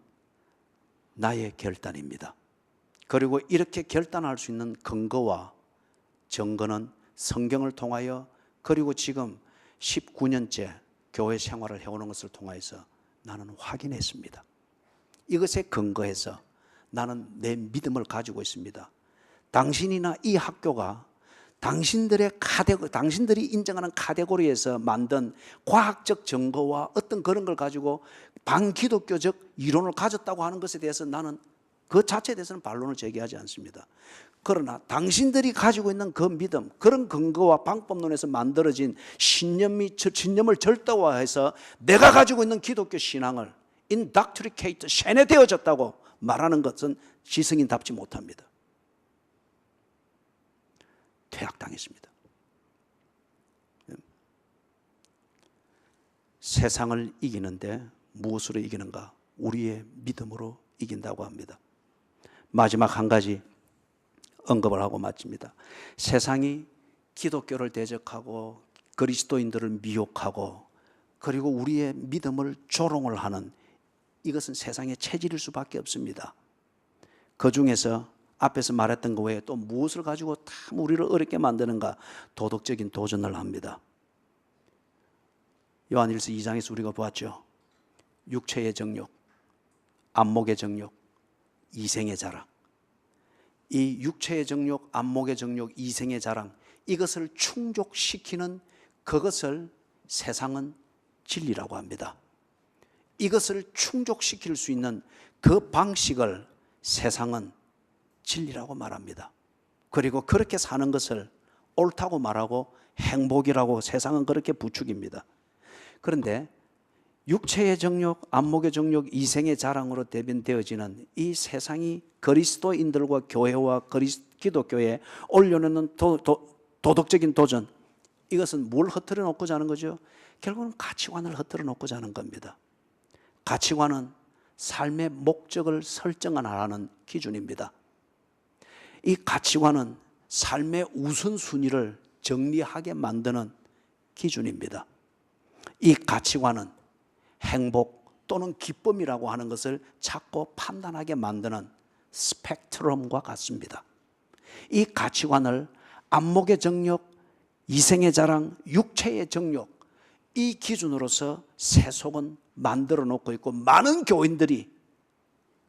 나의 결단입니다. 그리고 이렇게 결단할 수 있는 근거와 증거는 성경을 통하여, 그리고 지금 19년째 교회 생활을 해오는 것을 통해서 나는 확인했습니다. 이것에 근거해서 나는 내 믿음을 가지고 있습니다. 당신이나 이 학교가 당신들이 인정하는 카테고리에서 만든 과학적 증거와 어떤 그런 걸 가지고 반기독교적 이론을 가졌다고 하는 것에 대해서 나는 그 자체에 대해서는 반론을 제기하지 않습니다. 그러나 당신들이 가지고 있는 그 믿음, 그런 근거와 방법론에서 만들어진 신념을 절대화해서 내가 가지고 있는 기독교 신앙을 indoctrinate, 세뇌되어졌다고 말하는 것은 지성인답지 못합니다. 퇴학당했습니다. 세상을 이기는데 무엇으로 이기는가? 우리의 믿음으로 이긴다고 합니다. 마지막 한 가지 언급을 하고 마칩니다. 세상이 기독교를 대적하고 그리스도인들을 미혹하고 그리고 우리의 믿음을 조롱을 하는, 이것은 세상의 체질일 수밖에 없습니다. 그 중에서 앞에서 말했던 것 외에 또 무엇을 가지고 참 우리를 어렵게 만드는가? 도덕적인 도전을 합니다. 요한일서 2장에서 우리가 보았죠. 육체의 정욕, 안목의 정욕, 이생의 자랑. 이 육체의 정욕, 안목의 정욕, 이생의 자랑, 이것을 충족시키는 그것을 세상은 진리라고 합니다. 이것을 충족시킬 수 있는 그 방식을 세상은 진리라고 말합니다. 그리고 그렇게 사는 것을 옳다고 말하고 행복이라고 세상은 그렇게 부추깁니다. 그런데 육체의 정욕, 안목의 정욕, 이생의 자랑으로 대변되어지는 이 세상이 그리스도인들과 교회와 기독교에 올려놓는 도덕적인 도전, 이것은 뭘 흐트러 놓고자 하는 거죠? 결국은 가치관을 흐트러 놓고자 하는 겁니다. 가치관은 삶의 목적을 설정하는 기준입니다. 이 가치관은 삶의 우선순위를 정리하게 만드는 기준입니다. 이 가치관은 행복 또는 기쁨이라고 하는 것을 찾고 판단하게 만드는 스펙트럼과 같습니다. 이 가치관을 안목의 정욕, 이생의 자랑, 육체의 정욕, 이 기준으로서 세속은 만들어 놓고 있고 많은 교인들이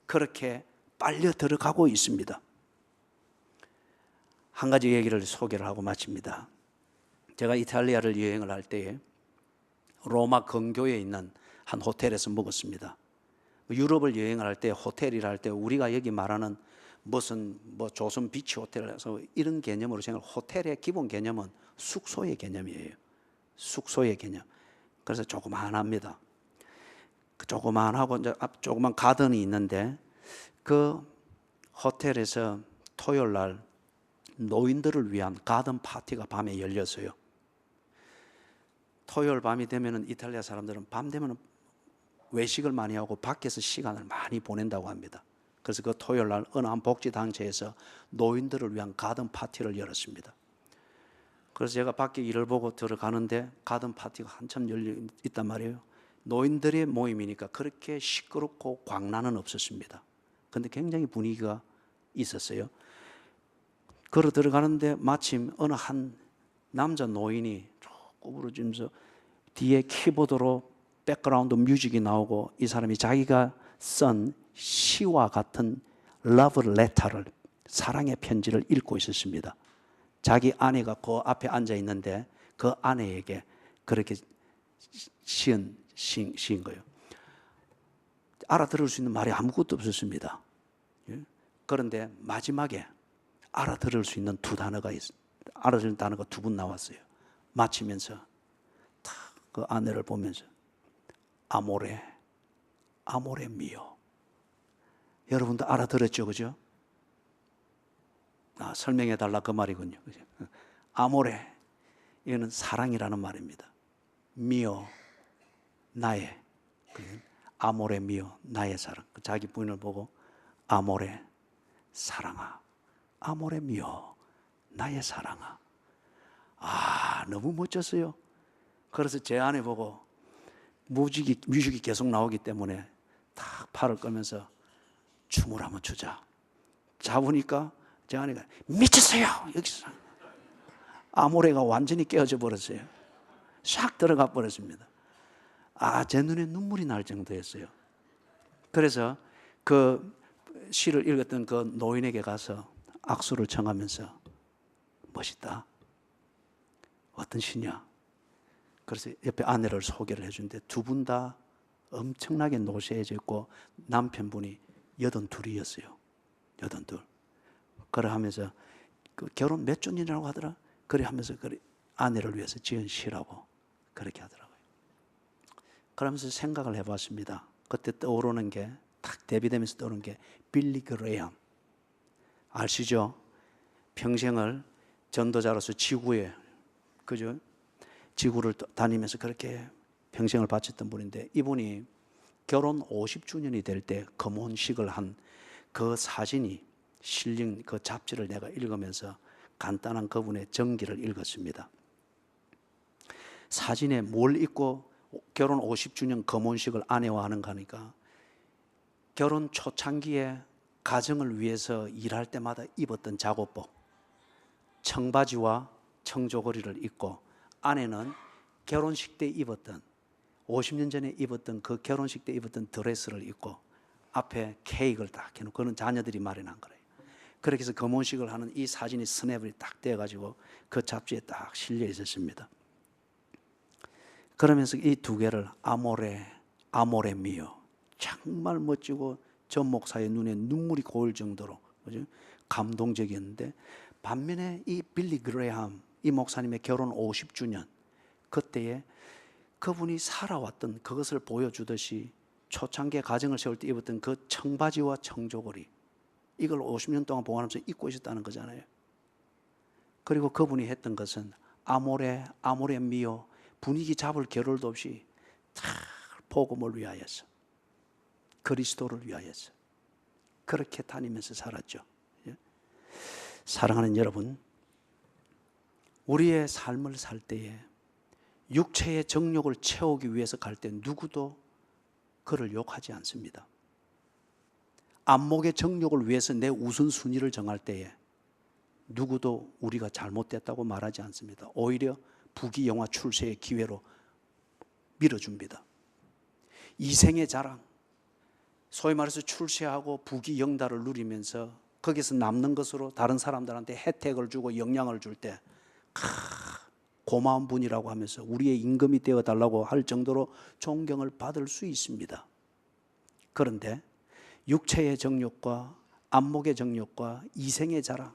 그렇게 빨려 들어가고 있습니다. 한 가지 얘기를 소개를 하고 마칩니다. 제가 이탈리아를 여행을 할 때에 로마 근교에 있는 한 호텔에서 먹었습니다. 유럽을 여행을 할 때 호텔이라 할 때 우리가 여기 말하는 무슨 조선 비치 호텔에서 이런 개념으로 생각을, 호텔의 기본 개념은 숙소의 개념이에요. 숙소의 개념. 그래서 조그만합니다. 조그만하고 이제 앞 조그만 가든이 있는데 그 호텔에서 토요일 날 노인들을 위한 가든 파티가 밤에 열렸어요. 토요일 밤이 되면은 이탈리아 사람들은 밤 되면은 외식을 많이 하고 밖에서 시간을 많이 보낸다고 합니다. 그래서 그 토요일 날 어느 한 복지단체에서 노인들을 위한 가든 파티를 열었습니다. 그래서 제가 밖에 일을 보고 들어가는데 가든 파티가 한참 열려 있단 말이에요. 노인들의 모임이니까 그렇게 시끄럽고 광란은 없었습니다. 그런데 굉장히 분위기가 있었어요. 걸어 들어가는데 마침 어느 한 남자 노인이 구부러지면서 뒤에 키보드로 백그라운드 뮤직이 나오고 이 사람이 자기가 쓴 시와 같은 러브 레터를, 사랑의 편지를 읽고 있었습니다. 자기 아내가 그 앞에 앉아 있는데 그 아내에게 그렇게 시인 거예요. 알아들을 수 있는 말이 아무것도 없었습니다. 그런데 마지막에 알아들을 수 있는 알아들은 단어가 두 분 나왔어요. 마치면서 딱 그 아내를 보면서 아모레 미오. 여러분도 알아들었죠, 그죠? 설명해 달라 그 말이군요. 그죠? 아모레, 이거는 사랑이라는 말입니다. 미오, 나의, 아모레 미오, 나의 사랑. 자기 부인을 보고 아모레 사랑아, 아모레 미오, 나의 사랑아. 너무 멋졌어요. 그래서 제 아내 보고 뮤직이 계속 나오기 때문에 탁 팔을 끌면서 춤을 한번 추자. 잡으니까 제 아내가 미쳤어요. 여기서 아모레가 완전히 깨어져 버렸어요. 싹 들어가 버렸습니다. 제 눈에 눈물이 날 정도였어요. 그래서 그 시를 읽었던 그 노인에게 가서 악수를 청하면서 멋있다. 어떤 시냐? 그래서 옆에 아내를 소개를 해주는데 두 분 다 엄청나게 노쇠해져 있고 남편분이 82이었어요. 82. 그래 하면서 그 결혼 몇 주년이라고 하더라? 그래 하면서 그래 아내를 위해서 지은 시라고 그렇게 하더라고요. 그러면서 생각을 해봤습니다. 그때 떠오르는 게 딱 대비되면서 떠오르는 게 빌리 그레이엄 아시죠? 평생을 전도자로서 지구에 그죠? 지구를 다니면서 그렇게 평생을 바쳤던 분인데 이분이 결혼 50주년이 될 때 금혼식을 한 그 사진이 실린 그 잡지를 내가 읽으면서 간단한 그분의 전기를 읽었습니다. 사진에 뭘 입고 결혼 50주년 금혼식을 아내와 하는가 하니까 결혼 초창기에 가정을 위해서 일할 때마다 입었던 작업복, 청바지와 청조거리를 입고 아내는 결혼식 때 입었던 50년 전에 입었던 그 결혼식 때 입었던 드레스를 입고 앞에 케이크를 딱 해놓고 그는 자녀들이 마련한 거예요. 그렇게 해서 금혼식을 하는 이 사진이 스냅이 딱 떼어가지고 그 잡지에 딱 실려 있었습니다. 그러면서 이 두 개를 아모레 미오 정말 멋지고 전 목사의 눈에 눈물이 고일 정도로 그죠? 감동적이었는데 반면에 이 빌리 그레이엄 이 목사님의 결혼 50주년 그때에 그분이 살아왔던 그것을 보여주듯이 초창기에 가정을 세울 때 입었던 그 청바지와 청조거리 이걸 50년 동안 보관하면서 입고 있었다는 거잖아요. 그리고 그분이 했던 것은 아모레 미오 분위기 잡을 겨를도 없이 다 복음을 위하여서 그리스도를 위하여서 그렇게 다니면서 살았죠. 사랑하는 여러분, 우리의 삶을 살 때에 육체의 정욕을 채우기 위해서 갈 때 누구도 그를 욕하지 않습니다. 안목의 정욕을 위해서 내 우선순위를 정할 때에 누구도 우리가 잘못됐다고 말하지 않습니다. 오히려 부귀영화 출세의 기회로 밀어줍니다. 이생의 자랑, 소위 말해서 출세하고 부귀영달을 누리면서 거기서 남는 것으로 다른 사람들한테 혜택을 주고 영향을 줄 때 고마운 분이라고 하면서 우리의 임금이 되어달라고 할 정도로 존경을 받을 수 있습니다. 그런데 육체의 정욕과 안목의 정욕과 이생의 자랑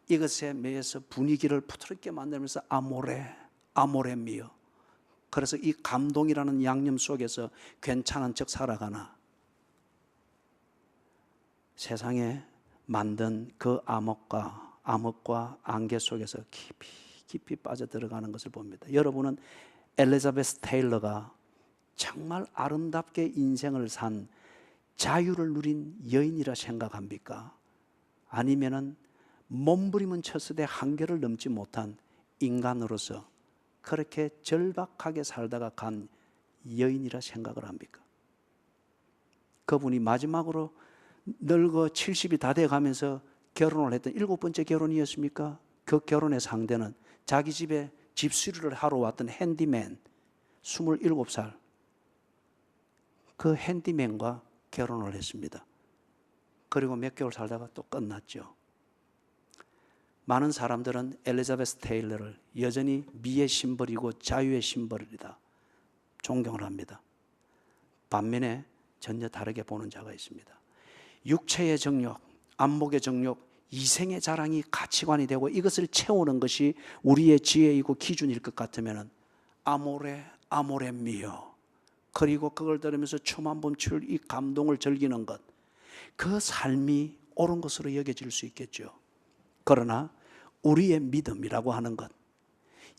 이것에 매여서 분위기를 부드럽게 만들면서 아모레 미오 그래서 이 감동이라는 양념 속에서 괜찮은 척 살아가나 세상에 만든 그 암흑과 안개 속에서 깊이 빠져들어가는 것을 봅니다. 여러분은 엘리자베스 테일러가 정말 아름답게 인생을 산 자유를 누린 여인이라 생각합니까? 아니면은 몸부림은 쳤으되 한계를 넘지 못한 인간으로서 그렇게 절박하게 살다가 간 여인이라 생각을 합니까? 그분이 마지막으로 늙어 70이 다 돼가면서 결혼을 했던 7번째 결혼이었습니까? 그 결혼의 상대는 자기 집에 집수리를 하러 왔던 핸디맨 27살 그 핸디맨과 결혼을 했습니다. 그리고 몇 개월 살다가 또 끝났죠. 많은 사람들은 엘리자베스 테일러를 여전히 미의 심벌이고 자유의 심벌이다 존경을 합니다. 반면에 전혀 다르게 보는 자가 있습니다. 육체의 정욕, 안목의 정욕, 이생의 자랑이 가치관이 되고 이것을 채우는 것이 우리의 지혜이고 기준일 것 같으면 아모레 미오 그리고 그걸 들으면서 춤 한 번 출 이 감동을 즐기는 것 그 삶이 옳은 것으로 여겨질 수 있겠죠. 그러나 우리의 믿음이라고 하는 것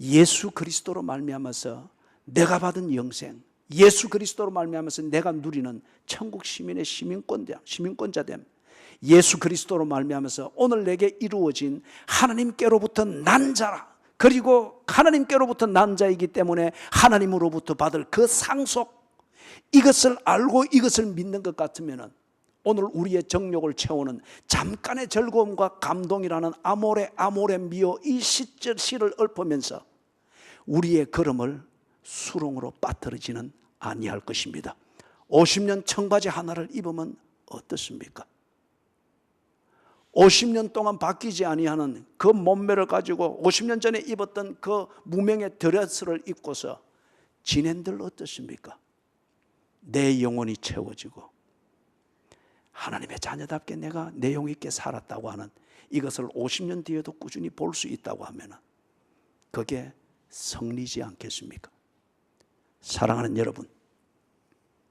예수 그리스도로 말미암아서 내가 받은 영생 예수 그리스도로 말미암아서 내가 누리는 천국 시민의 시민권자됨, 예수 그리스도로 말미암아서 오늘 내게 이루어진 하나님께로부터 난 자라. 그리고 하나님께로부터 난 자이기 때문에 하나님으로부터 받을 그 상속, 이것을 알고 이것을 믿는 것 같으면 오늘 우리의 정욕을 채우는 잠깐의 즐거움과 감동이라는 아모레 미오 이 시를 읊으면서 우리의 걸음을 수렁으로 빠뜨리지는 아니할 것입니다. 50년 청바지 하나를 입으면 어떻습니까? 50년 동안 바뀌지 아니하는 그 몸매를 가지고 50년 전에 입었던 그 무명의 드레스를 입고서 지낸들 어떻습니까? 내 영혼이 채워지고 하나님의 자녀답게 내가 내용 있게 살았다고 하는 이것을 50년 뒤에도 꾸준히 볼 수 있다고 하면 그게 성리지 않겠습니까? 사랑하는 여러분,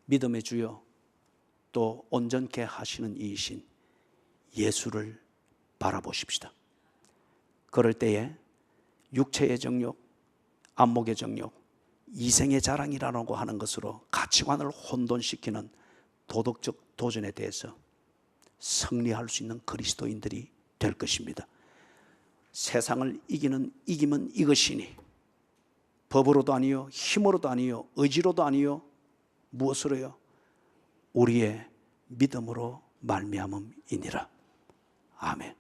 믿음의 주여 또 온전케 하시는 이이신 예수를 바라보십시다. 그럴 때에 육체의 정욕, 안목의 정욕, 이생의 자랑이라고 하는 것으로 가치관을 혼돈시키는 도덕적 도전에 대해서 승리할 수 있는 그리스도인들이 될 것입니다. 세상을 이기면 이것이니 법으로도 아니요, 힘으로도 아니요, 의지로도 아니요, 무엇으로요? 우리의 믿음으로 말미암음이니라. 아멘.